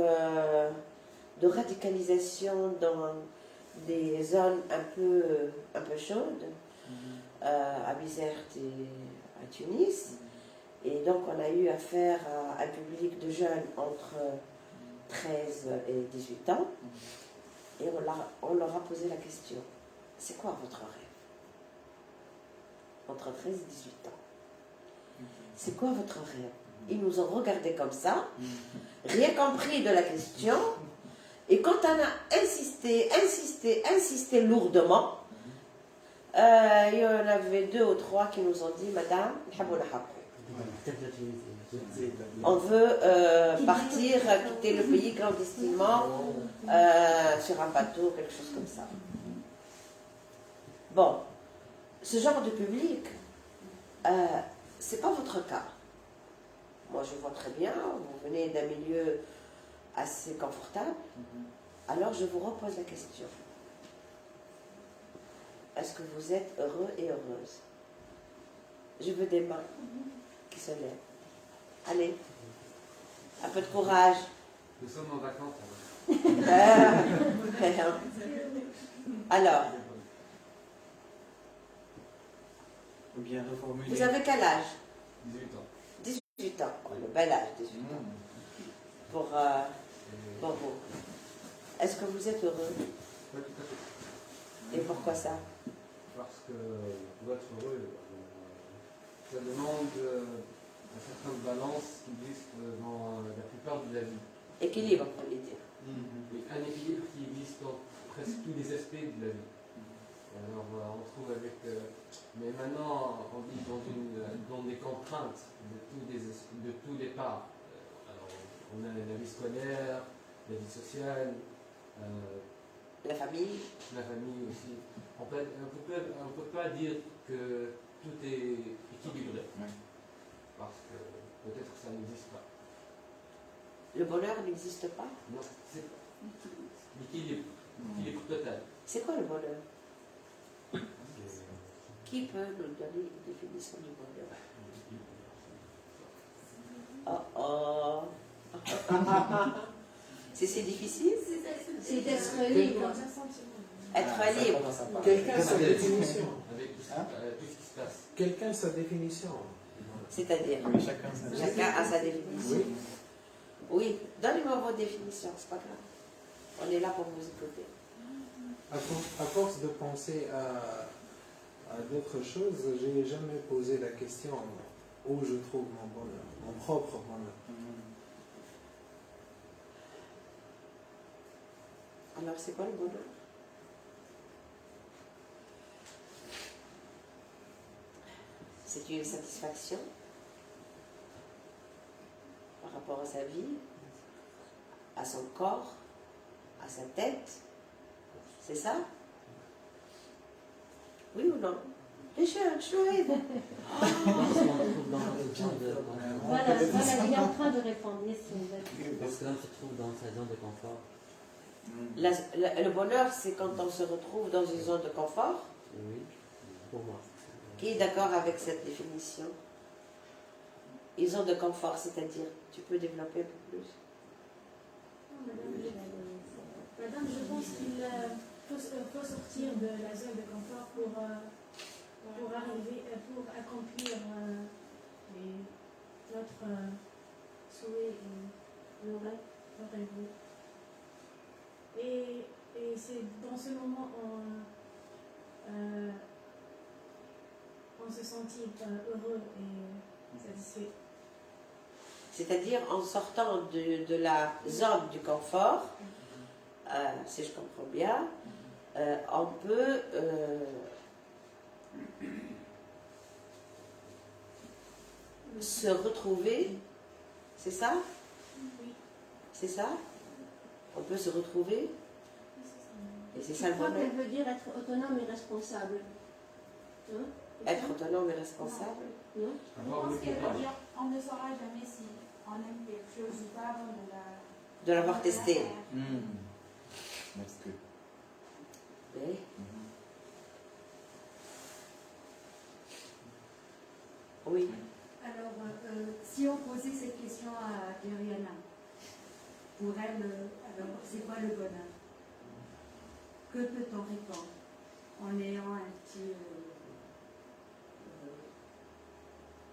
de radicalisation dans des zones un peu chaudes, à Bizerte et à Tunis. Et donc, on a eu affaire à un public de jeunes entre 13 et 18 ans. Et on leur a posé la question, c'est quoi votre rêve? Entre 13 et 18 ans. C'est quoi votre rêve? Ils nous ont regardés comme ça, rien compris de la question. Et quand on a insisté lourdement, il y en avait 2 ou 3 qui nous ont dit, Madame, on veut partir, quitter le pays clandestinement sur un bateau, quelque chose comme ça. Bon, ce genre de public, c'est pas votre cas. Moi, je vois très bien, vous venez d'un milieu assez confortable. Alors, je vous repose la question. Est-ce que vous êtes heureux et heureuse? Je veux des mains qui se lèvent. Allez, un peu de courage. Nous sommes en vacances. Alors, Ou bien reformuler. vous avez quel âge? 18 ans. 18 ans. Oh, le bel âge, 18 ans. Pour vous. Est-ce que vous êtes heureux? Pas tout à fait. Et pourquoi ça? Parce que pour être heureux, ça demande une certaine balance qui existe dans la plupart de la vie. Équilibre, on peut dire. Et un équilibre qui existe dans presque tous les aspects de la vie. Alors on trouve avec... mais maintenant, on vit dans des contraintes de tous les parts. Alors, on a la vie scolaire, la vie sociale, La famille. la famille aussi. On peut pas dire que tout est équilibré. Ouais. Parce que peut-être que ça n'existe pas. Le bonheur n'existe pas. Non, c'est l'équilibre. L'équilibre total. C'est quoi le bonheur? C'est- Qui peut nous donner une définition du bonheur? Oh oh. C'est si difficile? C'est d'être libre. Être libre. Quelqu'un sa définition. Avec tout ce qui se passe. Quelqu'un sa définition. C'est-à-dire, Oui, chacun sa chacun a sa définition. Oui. Oui, donnez-moi votre définition, c'est pas grave. On est là pour vous écouter. À force de penser à d'autres choses, j'ai jamais posé la question où je trouve mon bonheur, mon propre bonheur. Alors, c'est quoi le bonheur? C'est une satisfaction par rapport à sa vie, à son corps, à sa tête. C'est ça? Oui ou non? Les jeunes, chouette. Voilà, il est en train de répondre. Yes, Parce que l'homme se trouve dans sa zone de confort. Le bonheur, c'est quand on se retrouve dans une zone de confort. Oui, pour moi. Qui est d'accord avec cette définition? Une zone de confort, c'est-à-dire, tu peux développer un peu plus? Madame, je pense qu'il faut sortir de la zone de confort pour arriver, pour accomplir notre souhait et nos rêves. Et c'est dans ce moment on se sentit heureux et satisfait. C'est-à-dire en sortant de la zone du confort, si je comprends bien, on peut se retrouver, c'est ça? Oui. C'est ça? On peut se retrouver? Et c'est ça Je le crois bonheur? qu'elle veut dire être autonome et responsable. Hein? Être autonome et responsable? Non? Je Avoir pense le qu'elle courage. veut dire on ne saura jamais si on aime quelque chose ou pas avant De l'avoir testé. faire. That's good. Oui. Oui. Alors, si on posait cette question à Deriana, pour elle, alors, c'est quoi le bonheur? Que peut-on répondre en ayant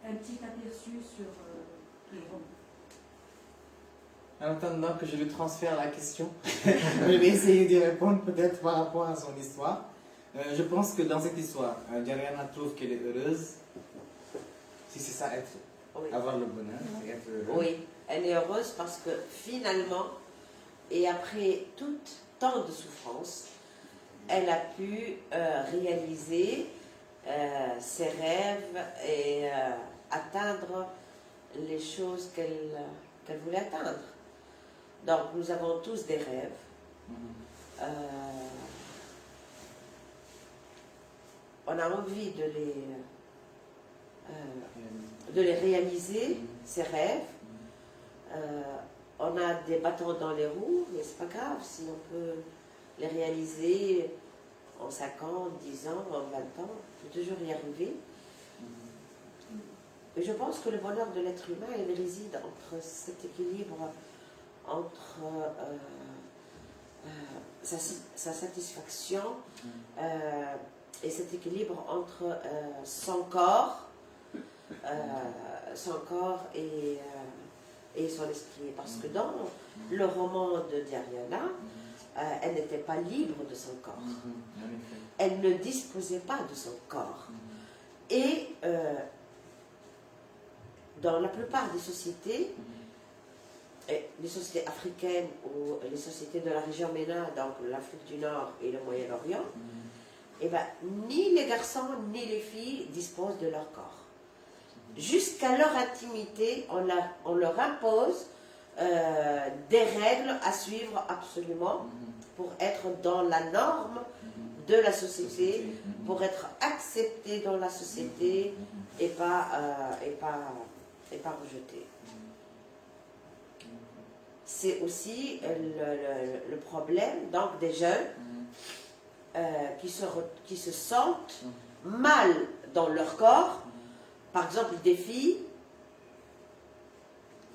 un petit aperçu sur le roman? En attendant que je lui transfère la question, je vais essayer d'y répondre peut-être par rapport à son histoire. Je pense que dans cette histoire, Dariana trouve qu'elle est heureuse. Si c'est ça, être, Oui. avoir le bonheur, c'est être heureux. Oui, elle est heureuse parce que finalement, et après tout tant de souffrance, elle a pu réaliser ses rêves et atteindre les choses qu'elle voulait atteindre. Donc nous avons tous des rêves. On a envie de les réaliser, ces rêves. On a des bâtons dans les roues, mais c'est pas grave si on peut les réaliser en 5 ans, 10 ans, en 20 ans, on peut toujours y arriver. Et je pense que le bonheur de l'être humain, il réside entre cet équilibre, entre sa satisfaction et cet équilibre entre son corps et son esprit. Parce que dans le roman de Dariana, elle n'était pas libre de son corps. Elle ne disposait pas de son corps. Et dans la plupart des sociétés, les sociétés africaines ou les sociétés de la région MENA, donc l'Afrique du Nord et le Moyen-Orient, eh ben, ni les garçons ni les filles disposent de leur corps. Jusqu'à leur intimité, on leur impose des règles à suivre absolument pour être dans la norme de la société, pour être accepté dans la société et pas rejeté. C'est aussi le problème donc des jeunes qui se sentent mal dans leur corps. Par exemple, des filles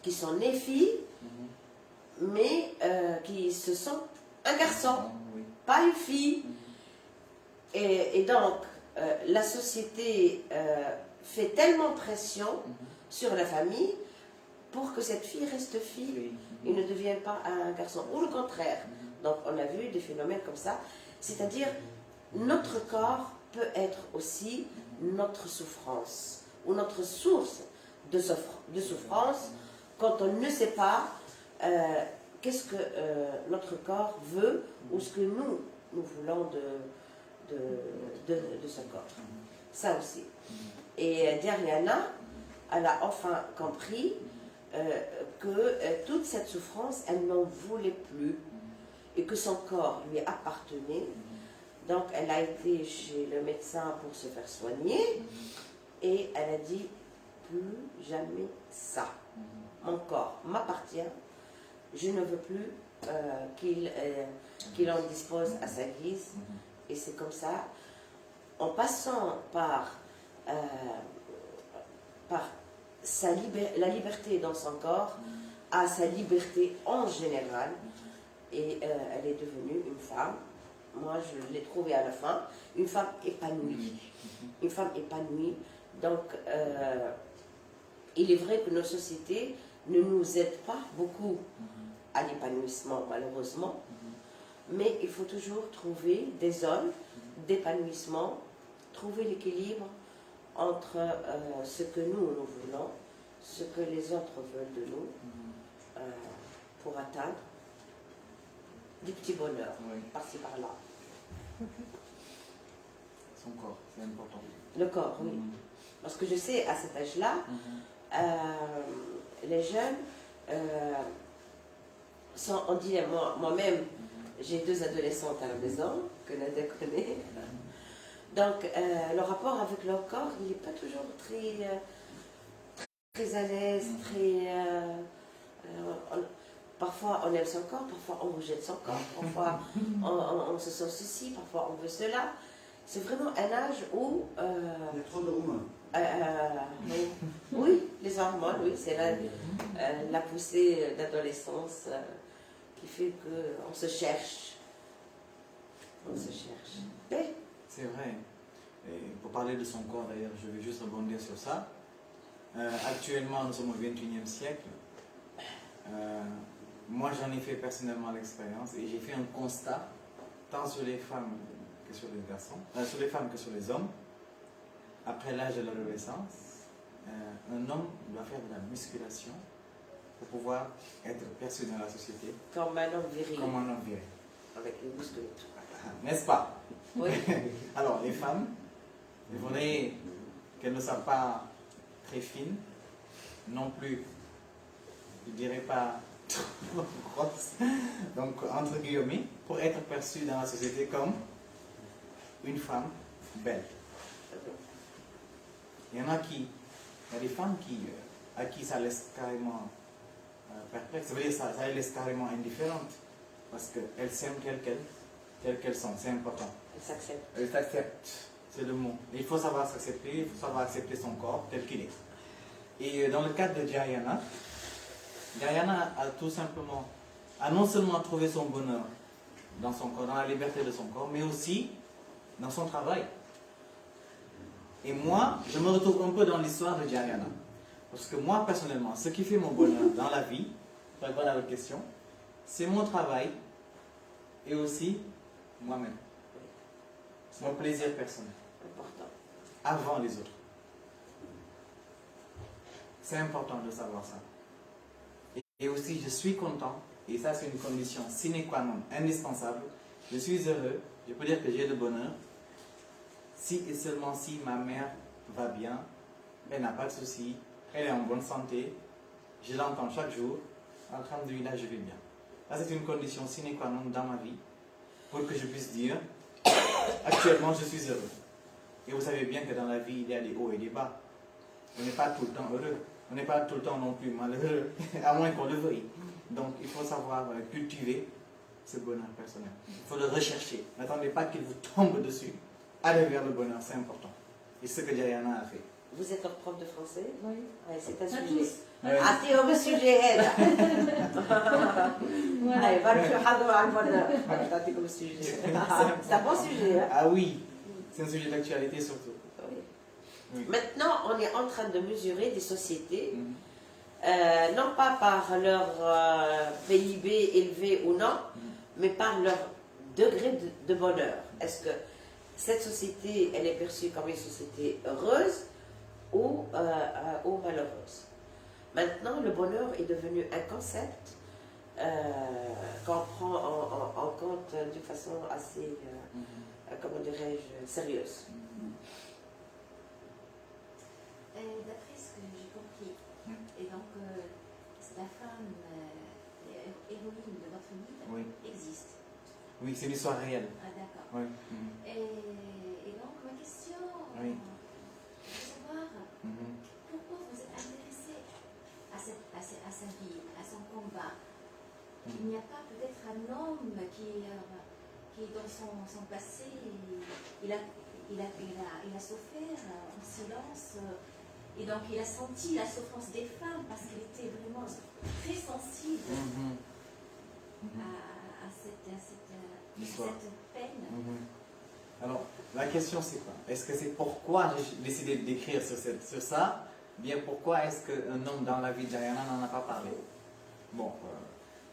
qui sont nées filles, mais qui se sentent un garçon, pas une fille. Et donc, la société fait tellement pression sur la famille pour que cette fille reste fille et ne devienne pas un garçon. Ou le contraire. Donc, on a vu des phénomènes comme ça. C'est-à-dire, notre corps peut être aussi notre souffrance ou notre source de souffrance quand on ne sait pas qu'est-ce que notre corps veut ou ce que nous voulons de ce corps. Ça aussi. Et Dariana, elle a enfin compris que toute cette souffrance, elle n'en voulait plus et que son corps lui appartenait. Donc elle a été chez le médecin pour se faire soigner et elle a dit plus jamais ça. Mon corps m'appartient, je ne veux plus qu'il en dispose à sa guise. Et c'est comme ça, en passant par la liberté dans son corps à sa liberté en général. Et elle est devenue une femme. Moi, je l'ai trouvée à la fin, une femme épanouie. Une femme épanouie. Donc, il est vrai que nos sociétés ne nous aident pas beaucoup à l'épanouissement, malheureusement. Mais il faut toujours trouver des zones d'épanouissement, trouver l'équilibre entre ce que nous voulons, ce que les autres veulent de nous, pour atteindre des petits bonheurs, par-ci par-là. Son corps, c'est important. Le corps, oui. Parce que je sais, à cet âge-là, les jeunes sont, on dit, moi-même, j'ai 2 adolescentes à la maison, que Nadia connaît. Donc, le rapport avec leur corps, il n'est pas toujours très à l'aise, parfois on aime son corps, parfois on rejette son corps, parfois on se sent ceci, parfois on veut cela. C'est vraiment un âge où... Il y a trop d'hormones. Oui, les hormones, oui, c'est la poussée d'adolescence qui fait qu'on se cherche. On se cherche. Mais, c'est vrai. Et pour parler de son corps, d'ailleurs, je vais juste rebondir sur ça. Actuellement, nous sommes au XXIe siècle. Moi, j'en ai fait personnellement l'expérience et j'ai fait un constat, tant sur les femmes que sur les garçons, sur les femmes que sur les hommes. Après l'âge de l'adolescence, un homme doit faire de la musculation pour pouvoir être perçu dans la société. Comme un homme viril. Comme un homme viril. Avec les muscles. N'est-ce pas? Oui. Alors, les femmes, il faudrait qu'elles ne soient pas très fines, non plus, je ne dirais pas trop grosses, donc entre guillemets, pour être perçues dans la société comme une femme belle. Il y en a il y a des femmes à qui ça laisse carrément perplexe, ça veut dire ça les laisse carrément indifférentes, parce qu'elles s'aiment telles qu'elles sont, c'est important. Elles s'acceptent. Elles s'acceptent, c'est le mot. Il faut savoir s'accepter, il faut savoir accepter son corps tel qu'il est. Et dans le cadre de Jayana, Jayana a tout simplement, a non seulement trouvé son bonheur dans son corps, dans la liberté de son corps, mais aussi dans son travail. Et moi, je me retrouve un peu dans l'histoire de Jayana. Parce que moi, personnellement, ce qui fait mon bonheur dans la vie, pour répondre à votre question, c'est mon travail et aussi moi-même. C'est mon plaisir personnel. Important. Avant les autres. C'est important de savoir ça. Et aussi, je suis content, et ça c'est une condition sine qua non, indispensable. Je suis heureux, je peux dire que j'ai le bonheur, si et seulement si ma mère va bien, elle n'a pas de soucis, elle est en bonne santé, je l'entends chaque jour, alhamdoulilah, je vais bien. Ça c'est une condition sine qua non dans ma vie, pour que je puisse dire, actuellement je suis heureux. Et vous savez bien que dans la vie, il y a des hauts et des bas. On n'est pas tout le temps heureux, on n'est pas tout le temps non plus malheureux, à moins qu'on le veuille. Donc il faut savoir cultiver ce bonheur personnel. Il faut le rechercher. N'attendez pas qu'il vous tombe dessus. Allez vers le bonheur, c'est important. Et ce que Jayana a fait. Vous êtes notre prof de français? Oui. Ouais, c'est un À sujet. tous. Ah, c'est un sujet, elle. Voilà. Allez, va le faire à le bonheur. C'est comme sujet. C'est un bon sujet. Hein? Ah oui, c'est un sujet d'actualité surtout. Oui. Oui. Maintenant, on est en train de mesurer des sociétés, non pas par leur PIB élevé ou non, mais par leur degré de bonheur. Est-ce que cette société, elle est perçue comme une société heureuse ou malheureuse? Maintenant, le bonheur est devenu un concept qu'on prend en compte d'une façon assez, comment dirais-je, sérieuse. D'après ce que j'ai compris, et donc la femme héroïne de votre livre existe. Oui, c'est une histoire réelle. Ah, d'accord. Oui. Et donc ma question, Oui. c'est de savoir pourquoi vous êtes intéressé à sa vie, à son combat. Il n'y a pas peut-être un homme qui dans son passé, il a souffert en silence, et donc il a senti la souffrance des femmes parce qu'il était vraiment très sensible à cette peine. Alors, la question c'est quoi? Est-ce que c'est pourquoi j'ai décidé d'écrire sur ça? Bien, pourquoi est-ce qu'un homme dans la vie de Jayana n'en a pas parlé? Bon,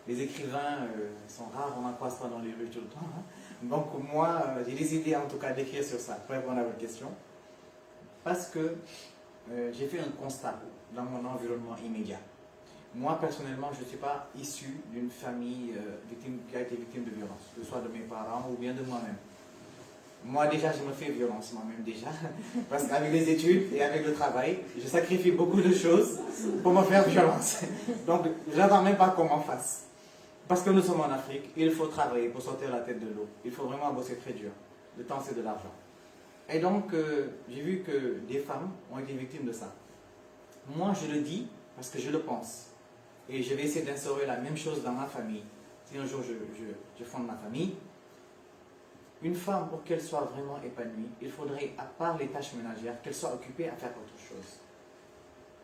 les écrivains sont rares, on n'en croise pas dans les rues tout le temps. Hein. Donc moi, j'ai décidé en tout cas d'écrire sur ça, pour répondre à votre question. Parce que j'ai fait un constat dans mon environnement immédiat. Moi, personnellement, je ne suis pas issu d'une famille qui a été victime de violence, que ce soit de mes parents ou bien de moi-même. Moi, déjà, je me fais violence, moi-même, déjà. Parce qu'avec les études et avec le travail, je sacrifie beaucoup de choses pour me faire violence. Donc, je n'attends même pas qu'on m'en fasse. Parce que nous sommes en Afrique, il faut travailler pour sortir la tête de l'eau. Il faut vraiment bosser très dur. Le temps, c'est de l'argent. Et donc, j'ai vu que des femmes ont été victimes de ça. Moi, je le dis parce que je le pense. Et je vais essayer d'instaurer la même chose dans ma famille. Si un jour je fonde ma famille, une femme, pour qu'elle soit vraiment épanouie, il faudrait, à part les tâches ménagères, qu'elle soit occupée à faire autre chose.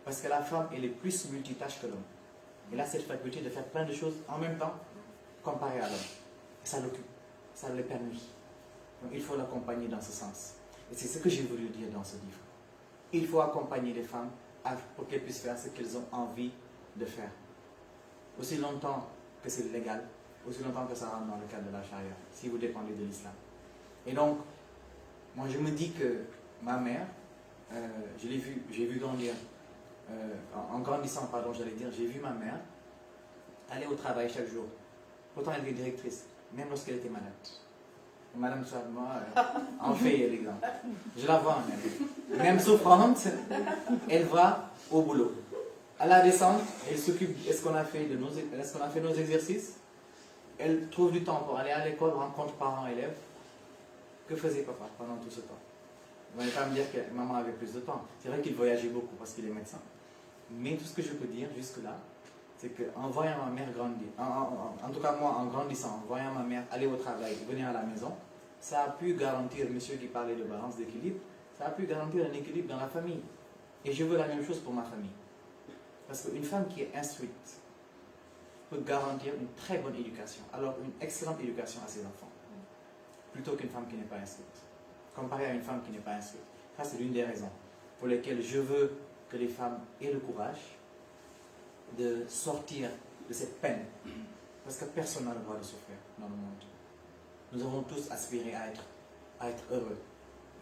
Parce que la femme, elle est plus multitâche que l'homme. Elle a cette faculté de faire plein de choses en même temps, comparé à l'homme. Ça l'occupe, ça l'épanouit. Donc il faut l'accompagner dans ce sens. Et c'est ce que j'ai voulu dire dans ce livre. Il faut accompagner les femmes pour qu'elles puissent faire ce qu'elles ont envie de faire. Aussi longtemps que c'est légal, aussi longtemps que ça rentre dans le cadre de la charia, si vous dépendez de l'islam. Et donc, moi je me dis que ma mère, j'ai vu grandir, en grandissant, pardon, j'allais dire, j'ai vu ma mère aller au travail chaque jour. Pourtant elle était directrice, même lorsqu'elle était malade. Madame Chadma en fait l'exemple. Je la vois en elle. Même souffrante, elle va au boulot. À la descente, elle s'occupe, est-ce qu'on a fait nos exercices? Elle trouve du temps pour aller à l'école, rencontre parents, élèves. Que faisait papa pendant tout ce temps? Vous n'allez pas me dire que maman avait plus de temps. C'est vrai qu'il voyageait beaucoup parce qu'il est médecin. Mais tout ce que je peux dire jusque-là, c'est qu'en voyant ma mère grandir, en tout cas moi en grandissant, en voyant ma mère aller au travail, venir à la maison, ça a pu garantir, monsieur qui parlait de balance d'équilibre, ça a pu garantir un équilibre dans la famille. Et je veux la même chose pour ma famille. Parce qu'une femme qui est instruite peut garantir une très bonne éducation, alors une excellente éducation à ses enfants, plutôt qu'une femme qui n'est pas instruite. Comparé à une femme qui n'est pas instruite. Ça, c'est l'une des raisons pour lesquelles je veux que les femmes aient le courage de sortir de cette peine. Parce que personne n'a le droit de souffrir dans le monde. Nous avons tous aspiré à être heureux.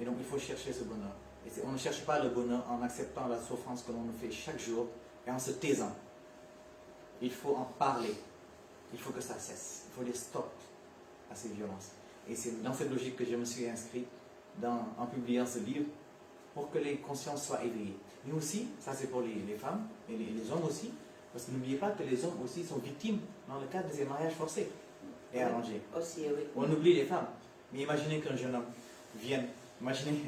Et donc, il faut chercher ce bonheur. Et on ne cherche pas le bonheur en acceptant la souffrance que l'on nous fait chaque jour et en se taisant. Il faut en parler. Il faut que ça cesse. Il faut dire stop à ces violences. Et c'est dans cette logique que je me suis inscrit en publiant ce livre pour que les consciences soient éveillées. Mais aussi, ça c'est pour les femmes et les hommes aussi, parce que n'oubliez pas que les hommes aussi sont victimes dans le cadre de ces mariages forcés et arrangés. Aussi, oui. On oublie les femmes. Mais imaginez qu'un jeune homme vienne, imaginez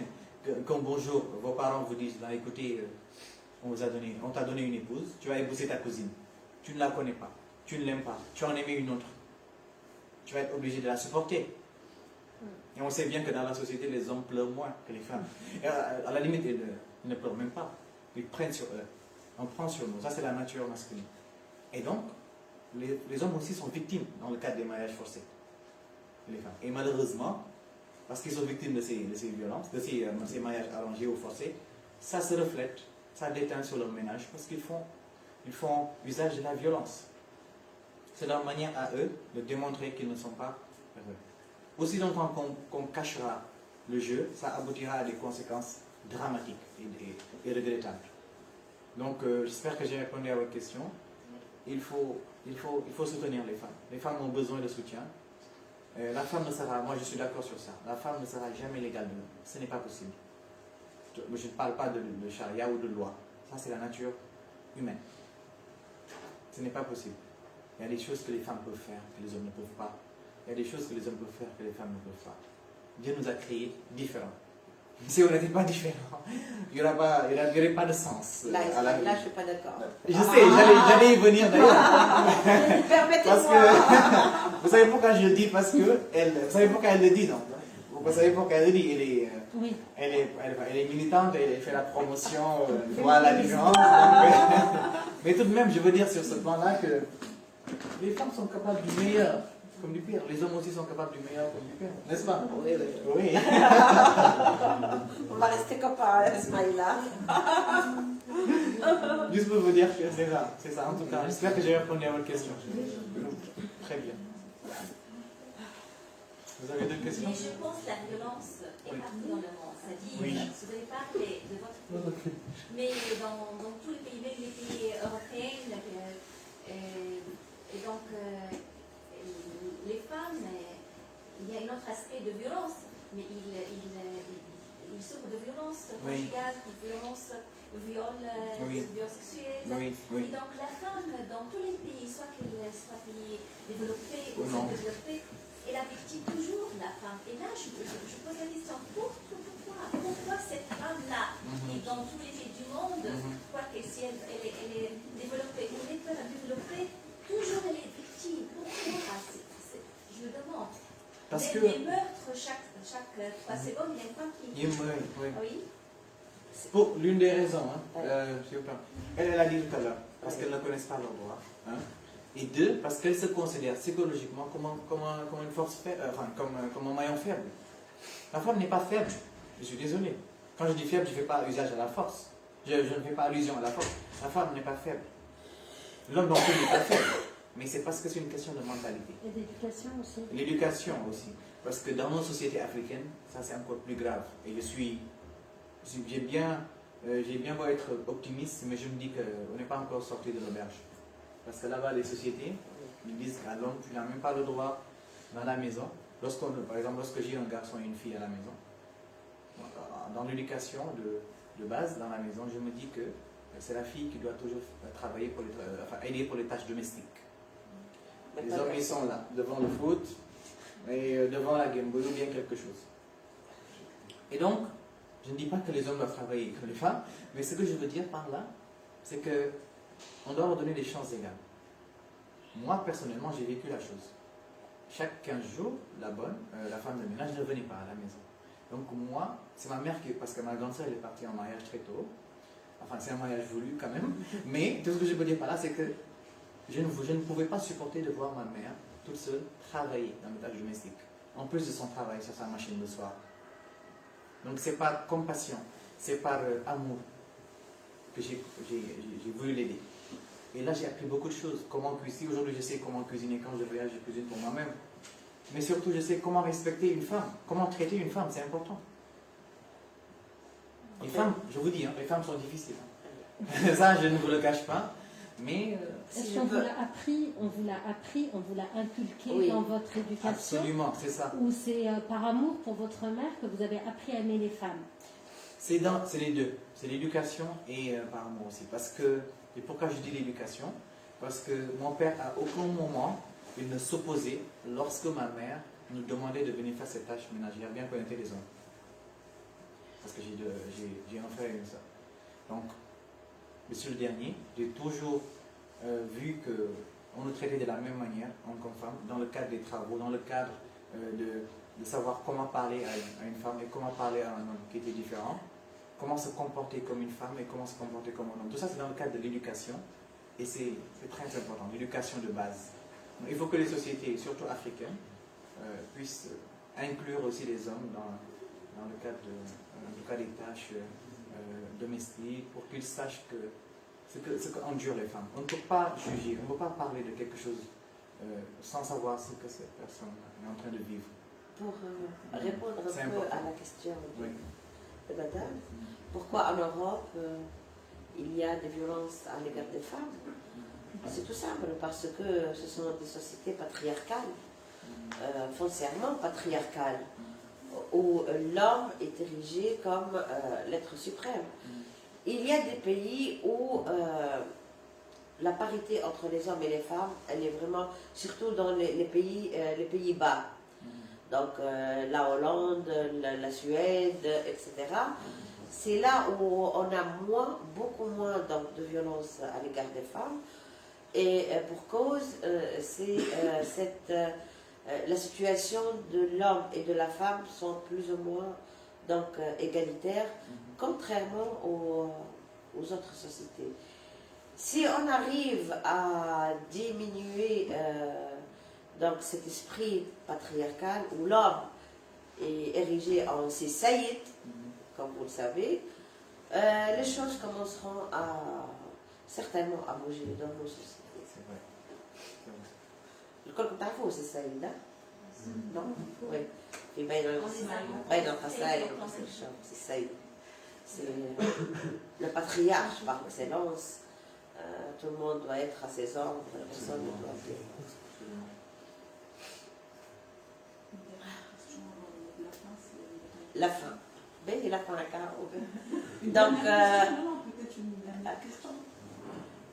qu'un bonjour, vos parents vous disent, là, écoutez, on t'a donné une épouse, tu vas épouser ta cousine. Tu ne la connais pas, tu ne l'aimes pas, tu en aimais une autre. Tu vas être obligé de la supporter. Et on sait bien que dans la société, les hommes pleurent moins que les femmes. Et à la limite, ils ne pleurent même pas. Ils prennent sur eux. On prend sur nous. Ça, c'est la nature masculine. Et donc, les hommes aussi sont victimes dans le cadre des mariages forcés. Les femmes. Et malheureusement, parce qu'ils sont victimes de ces violences, de ces mariages arrangés ou forcés, ça se reflète, ça déteint sur leur ménage parce qu'ils font usage de la violence. C'est leur manière à eux de démontrer qu'ils ne sont pas heureux. Aussi longtemps qu'on cachera le jeu, ça aboutira à des conséquences dramatiques et regrettables. Donc, j'espère que j'ai répondu à votre question. Il faut soutenir les femmes. Les femmes ont besoin de soutien. La femme ne sera, moi je suis d'accord sur ça, la femme ne sera jamais l'égale de l'homme. Ce n'est pas possible. Je ne parle pas de charia ou de loi. Ça, c'est la nature humaine. Ce n'est pas possible. Il y a des choses que les femmes peuvent faire, que les hommes ne peuvent pas. Il y a des choses que les hommes peuvent faire, que les femmes ne peuvent pas. Dieu nous a créés différents. Si on n'était pas différents, il n'y aurait pas de sens. Là, je ne suis pas d'accord. Je sais, j'allais y venir d'ailleurs. Permettez-moi. Parce que, vous savez pourquoi je le dis? Parce que, vous savez pourquoi elle le dit, non? Vous savez pourquoi elle le dit? Elle est militante, elle fait la promotion, voit la différence. Mais tout de même, je veux dire sur ce plan-là que les femmes sont capables du meilleur comme du pire. Les hommes aussi sont capables du meilleur comme du pire. N'est-ce pas? Oui. On va rester copains, Ismaïla. Juste pour vous dire que c'est ça en tout cas. J'espère que j'ai répondu à votre question. Très bien. Vous avez d'autres questions? Mais je pense que la violence est partout dans le monde. C'est-à-dire, Oui. vous avez parlé de votre pays, mais dans tous les pays, même les pays européens, et donc les femmes, il y a un autre aspect de violence, mais ils souffrent de violence conjugale, de violence, viol sexuel. Oui, oui. Et donc la femme, dans tous les pays, soit qu'elle soit pays développé ou Non. sous-développé, elle a victime toujours la femme. Et là, je pose la question, pourquoi cette femme-là, qui dans tous les pays du monde, quoique si elle est développée ou n'est pas développée, toujours elle est victime? Pourquoi? Je me demande. Parce que... Les meurtres, chaque 3 secondes, il y a une femme qui... Oui. Oui. Pour l'une des raisons, s'il vous plaît. Elle a dit tout à l'heure, parce qu'elles ne connaissent pas leurs droits. Et deux, parce qu'elles se considèrent psychologiquement comme une force faible, comme un maillon faible. La femme n'est pas faible, je suis désolé. Quand je dis faible, je ne fais pas usage à la force. Je ne fais pas allusion à la force. La femme n'est pas faible. L'homme non plus n'est pas faible. Mais c'est parce que c'est une question de mentalité. Et d'éducation aussi. L'éducation aussi. Parce que dans nos sociétés africaines, ça c'est encore plus grave. Et j'ai bien beau être optimiste, mais je me dis qu'on n'est pas encore sorti de l'auberge. Parce que là-bas, les sociétés, ils disent qu'à l'homme, tu n'as même pas le droit dans la maison. Par exemple, lorsque j'ai un garçon et une fille à la maison, dans l'éducation de base, dans la maison, je me dis que c'est la fille qui doit toujours travailler aider pour les tâches domestiques. Les hommes, ils sont là, devant le foot, et devant la Game Boy ou bien quelque chose. Et donc, je ne dis pas que les hommes doivent travailler comme les femmes, mais ce que je veux dire par là, c'est qu'on doit leur donner des chances égales. Moi, personnellement, j'ai vécu la chose. Chaque 15 jours, la femme de ménage ne venait pas à la maison. Donc moi, c'est ma mère parce que ma grande sœur, elle est partie en mariage très tôt. Enfin, c'est un mariage voulu quand même. Mais tout ce que je peux dire par là, c'est que je ne pouvais pas supporter de voir ma mère toute seule travailler dans les tâches domestiques. En plus de son travail sur sa machine le soir. Donc c'est par compassion, c'est par amour que j'ai voulu l'aider. Et là j'ai appris beaucoup de choses. Comment cuisiner, aujourd'hui je sais comment cuisiner quand je voyage, je cuisine pour moi-même. Mais surtout je sais comment respecter une femme, comment traiter une femme, c'est important. Les femmes, je vous dis, les femmes sont difficiles. Ça je ne vous le cache pas. Mais est-ce qu'on vous l'a appris, on vous l'a inculqué dans votre éducation? Absolument, c'est ça. Ou c'est par amour pour votre mère que vous avez appris à aimer les femmes? C'est les deux. C'est l'éducation et par amour aussi. Et pourquoi je dis l'éducation? Parce que mon père, à aucun moment, il ne s'opposait lorsque ma mère nous demandait de venir faire cette tâche ménagère, bien qu'on était des hommes. Parce que j'ai un frère et une soeur. Donc, monsieur le dernier, j'ai toujours vu qu'on nous traitait de la même manière, homme comme femme, dans le cadre des travaux, dans le cadre de savoir comment parler à une femme et comment parler à un homme qui était différent, comment se comporter comme une femme et comment se comporter comme un homme. Tout ça, c'est dans le cadre de l'éducation et c'est très important, l'éducation de base. Donc, il faut que les sociétés, surtout africaines, puissent inclure aussi les hommes dans le cadre des tâches domestiques pour qu'ils sachent ce qu'endurent les femmes. On ne peut pas juger, on ne peut pas parler de quelque chose sans savoir ce que cette personne est en train de vivre. Pour répondre un peu important. à la question de madame, pourquoi en Europe il y a des violences à l'égard des femmes? C'est tout simple, parce que ce sont des sociétés patriarcales, foncièrement patriarcales, où l'homme est érigé comme l'être suprême. Il y a des pays où la parité entre les hommes et les femmes, elle est vraiment, surtout dans les pays bas. Donc la Hollande, la Suède, etc. C'est là où on a beaucoup moins donc, de violence à l'égard des femmes. Et pour cause, c'est la situation de l'homme et de la femme sont plus ou moins donc, égalitaires, contrairement aux autres sociétés. Si on arrive à diminuer donc cet esprit patriarcal où l'homme est érigé en saïd, comme vous le savez, les choses commenceront certainement à bouger dans nos sociétés. C'est vrai. الكل كنت تعرفوا السيد ده؟ Non? Oui. Et bien, dans Pascal, c'est le patriarche par excellence. Tout le monde doit être à ses ordres, personne ne doit être. La fin. Ben, la fin, la caro.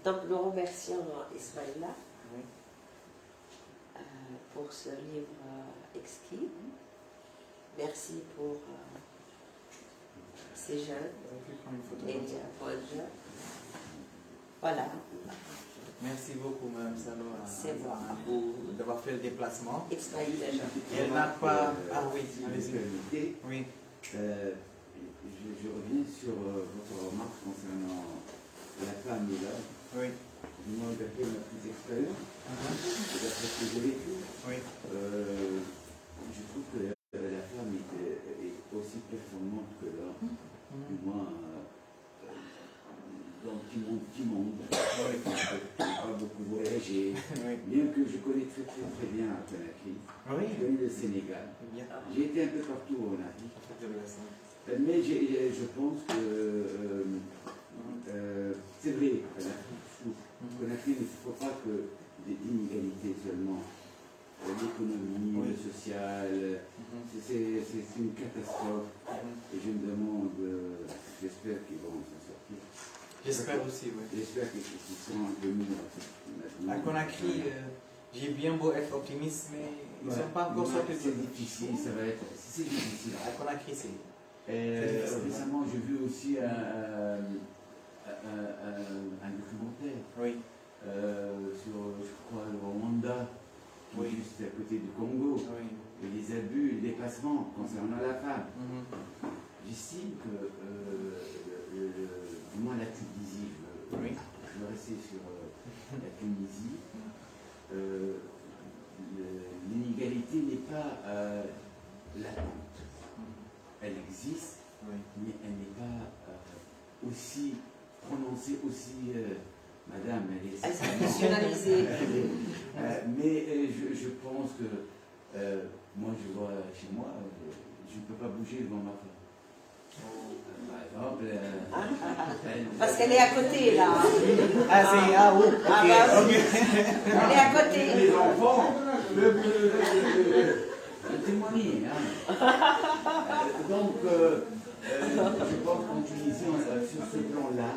Donc, nous remercions Ismaïla pour ce livre exquis. Merci pour ces jeunes et pour le jeu. Voilà. Merci beaucoup, Mme Salo, C'est moi. d'avoir fait le déplacement. Ismaïla. Elle n'a pas. Ah oui, allez-y. Oui. Je reviens sur votre remarque concernant la femme et l'homme. Oui. Moi, d'après ma petite expérience, d'après ce que j'ai vécu, je trouve que la femme est aussi performante que l'homme. Du moins, dans le petit monde, pas beaucoup voyagé, bien que je connais très bien la Conakry. Je connais le Sénégal. J'ai été un peu partout en Afrique. Mais je pense que c'est vrai, Conakry ne faut pas que des inégalités seulement. L'économie, le social, c'est une catastrophe. Et je me demande, j'espère qu'ils vont s'en sortir. J'espère aussi, oui. J'espère qu'ils seront un peu mieux. À Conakry, j'ai bien beau être optimiste, mais ils ne sont pas encore sortis. C'est difficile, ça va être. C'est difficile. À Conakry, c'est. Récemment, j'ai vu aussi un documentaire sur, je crois, le Rwanda, juste à côté du Congo, et les abus, les déplacements concernant la femme. J'estime que, du moins la Tunisie, je vais rester sur la Tunisie, l'inégalité n'est pas latente. Elle existe, mais elle n'est pas aussi prononcée, aussi, madame, elle est institutionnalisée. Mais je pense que, moi je vois chez moi, je ne peux pas bouger devant ma femme. Par exemple, parce qu'elle est à côté là. Ah, c'est ah, oh, ok. Elle est à côté. Les enfants peuvent témoigner. Donc, je pense qu'en Tunisie, sur ce plan-là,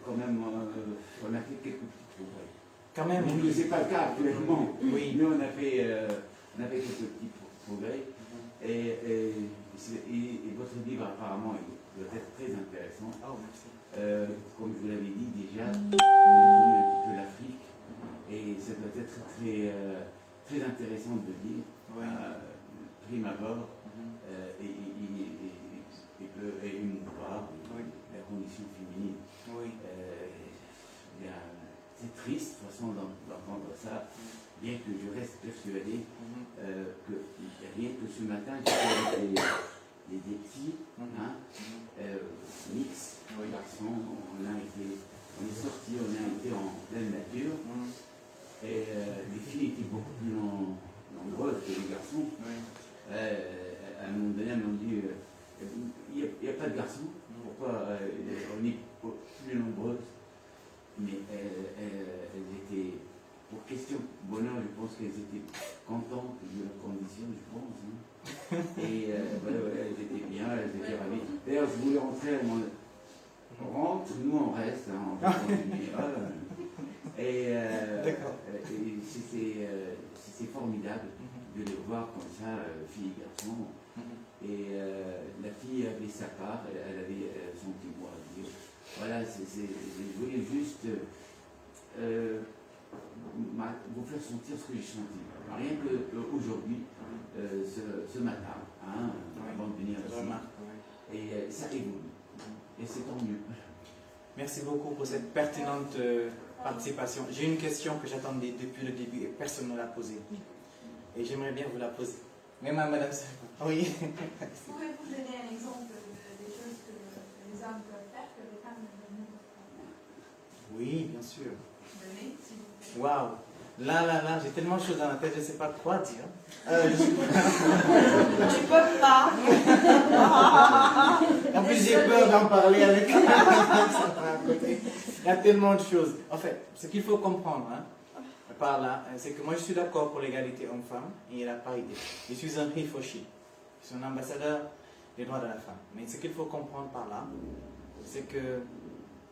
quand même, on a fait quelques petits progrès. Quand même, oui. Ce n'est pas le cas actuellement. Oui. Mais on a fait quelques petits progrès. Et votre livre, apparemment, doit être très intéressant. Oh, merci. Comme je vous l'avais dit déjà, il connaît un petit peu l'Afrique. Et ça doit être très intéressant de lire. Prime abord. Et émouvoir la condition féminine. C'est triste, de toute façon, d'entendre ça, bien que je reste persuadé que rien que ce matin, j'étais avec des petits, mix, garçons, on est sortis, on a été en pleine nature, et les filles étaient beaucoup plus nombreuses que les garçons. À un moment donné, elles m'ont dit, il n'y a pas de garçons, pourquoi on est plus nombreuses? Mais elles étaient, pour question bonheur, je pense qu'elles étaient contentes de leurs conditions, je pense. Et elles étaient bien, elles étaient ravies. D'ailleurs, je voulais rentrer, elles m'ont dit, on rentre, nous on reste, on va continuer. Et c'était formidable de les voir comme ça, filles et garçons. Et la fille avait sa part, elle avait son petit mot à dire. Voilà, je voulais juste vous faire sentir ce que j'ai senti. Rien qu'aujourd'hui, ce matin, avant de venir ici. Et ça évolue. Et c'est tant mieux. Merci beaucoup pour cette pertinente participation. J'ai une question que j'attendais depuis le début et personne ne l'a posée. Et j'aimerais bien vous la poser. Même à Madame. Oui. Pouvez-vous donner un exemple des choses que les hommes peuvent faire que les femmes ne peuvent pas faire? Oui, bien sûr. Donnez, s'il vous plaît. Waouh. Là, j'ai tellement de choses dans la tête, je ne sais pas quoi dire. Tu peux pas. En plus, j'ai peur d'en parler avec à côté. Il y a tellement de choses. En fait, ce qu'il faut comprendre par là, c'est que moi, je suis d'accord pour l'égalité homme-femme et la parité. Je suis un Hifoshi. Je suis un ambassadeur des droits de la femme. Mais ce qu'il faut comprendre par là, c'est que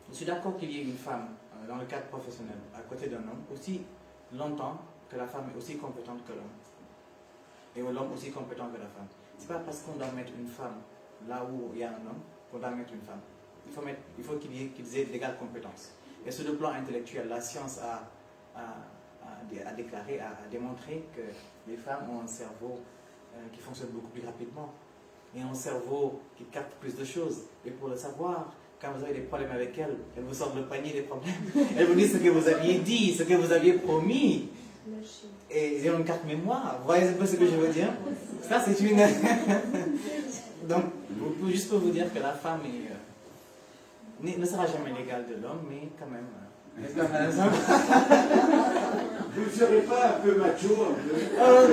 je suis d'accord qu'il y ait une femme dans le cadre professionnel à côté d'un homme aussi longtemps que la femme est aussi compétente que l'homme. Et l'homme aussi compétent que la femme. Ce n'est pas parce qu'on doit mettre une femme là où il y a un homme qu'on doit mettre une femme. Il faut qu'ils aient d'égales compétences. Et sur le plan intellectuel, la science a déclaré, a démontré que les femmes ont un cerveau qui fonctionne beaucoup plus rapidement. Et un cerveau qui capte plus de choses. Et pour le savoir, quand vous avez des problèmes avec elle, elle vous sort le panier des problèmes. Elle vous dit ce que vous aviez dit, ce que vous aviez promis. Et ils ont une carte mémoire. Vous voyez un peu ce que je veux dire? Ça, c'est une... Donc, juste pour vous dire que la femme ne sera jamais l'égale de l'homme, mais quand même... Vous ne serez pas un peu macho, un peu...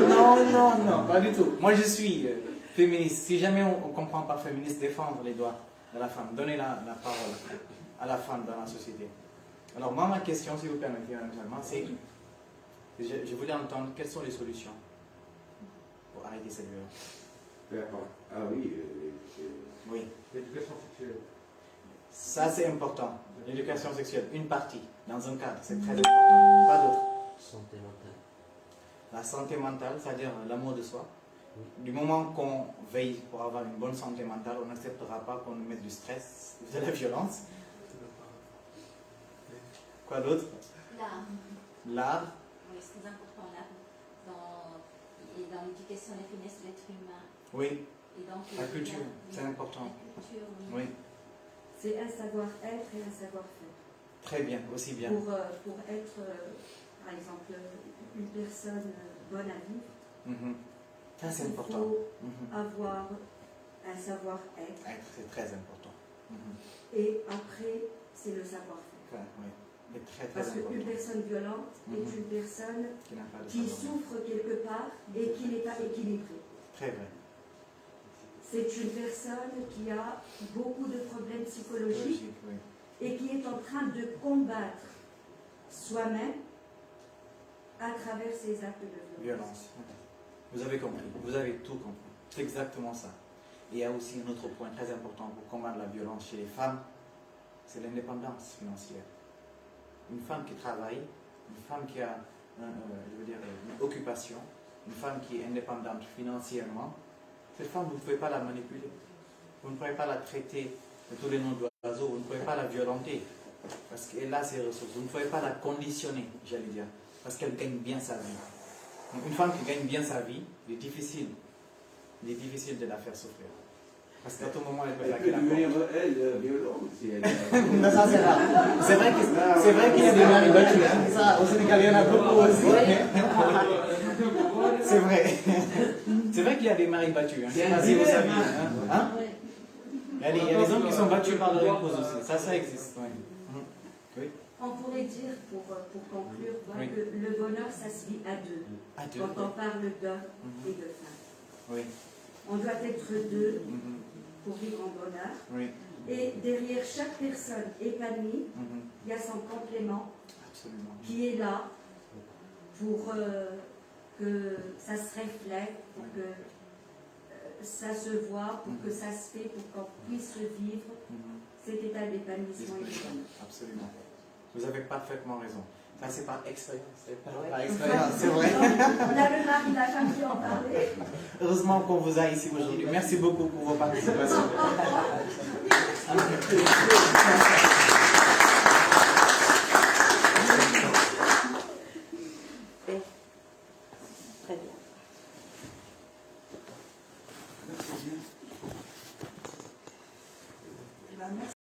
Non, pas du tout. Moi, je suis féministe. Si jamais on ne comprend pas féministe, défendre les droits de la femme, donner la parole à la femme dans la société. Alors, moi, ma question, si vous permettez, c'est... Je voulais entendre quelles sont les solutions pour arrêter cette violence. Ah oui. Oui. L'éducation sexuelle. Ça, c'est important. L'éducation sexuelle, une partie, dans un cadre, c'est très important. Pas d'autre. Santé mentale. La santé mentale, c'est-à-dire l'amour de soi. Du moment qu'on veille pour avoir une bonne santé mentale, on n'acceptera pas qu'on nous mette du stress, de la violence. Quoi d'autre? L'art. Oui, c'est très important là. Dans l'éducation, la finesse de l'être humain. Oui. Et donc, la culture, c'est important. La culture, oui. C'est un savoir-être et un savoir-faire. Très bien, aussi bien. Pour être, par exemple, une personne bonne à vivre, ça, c'est important. Il faut avoir un savoir-être. C'est très important. Et après, c'est le savoir-faire. Oui. Très, très Parce important. qu'une personne violente est une personne qui souffre quelque part et qui n'est pas équilibrée. Très vrai. C'est une personne qui a beaucoup de problèmes psychologiques et qui est en train de combattre soi-même à travers ses actes de violence. Vous avez compris, vous avez tout compris. C'est exactement ça. Et il y a aussi un autre point très important pour combattre la violence chez les femmes, c'est l'indépendance financière. Une femme qui travaille, une femme qui a une occupation, une femme qui est indépendante financièrement, cette femme, vous ne pouvez pas la manipuler. Vous ne pouvez pas la traiter de tous les noms d'oiseaux, vous ne pouvez pas la violenter, parce qu'elle a ses ressources. Vous ne pouvez pas la conditionner, j'allais dire, parce qu'elle gagne bien sa vie. Donc, une femme qui gagne bien sa vie, il est difficile de la faire souffrir. Parce qu'à tout moment, elle peut claquer la porte. Elle, violente, si elle... Non, ça c'est rare. C'est vrai qu'il y a des maris battus. Ça, au Sénégal, il y en a beaucoup aussi. C'est vrai. C'est vrai qu'il y a des maris battus. Je ne sais pas si vous savez. Il y a des hommes qui sont battus par leur épouse aussi. Ça existe. Oui. On pourrait dire, pour conclure, que le bonheur, ça se vit à deux. Quand on parle d'hommes et de femmes. Oui. On doit être deux pour vivre en bonheur. Oui. Et derrière chaque personne épanouie, il y a son complément qui est là pour que ça se reflète, pour que ça se voit, pour que ça se fait, pour qu'on puisse vivre cet état d'épanouissement et de bonheur. Absolument. Vous avez parfaitement raison. Ça, c'est par expérience. Par expérience, c'est vrai. On a le mari, la femme qui en parlait. Heureusement qu'on vous a ici aujourd'hui. Merci beaucoup pour vos participations.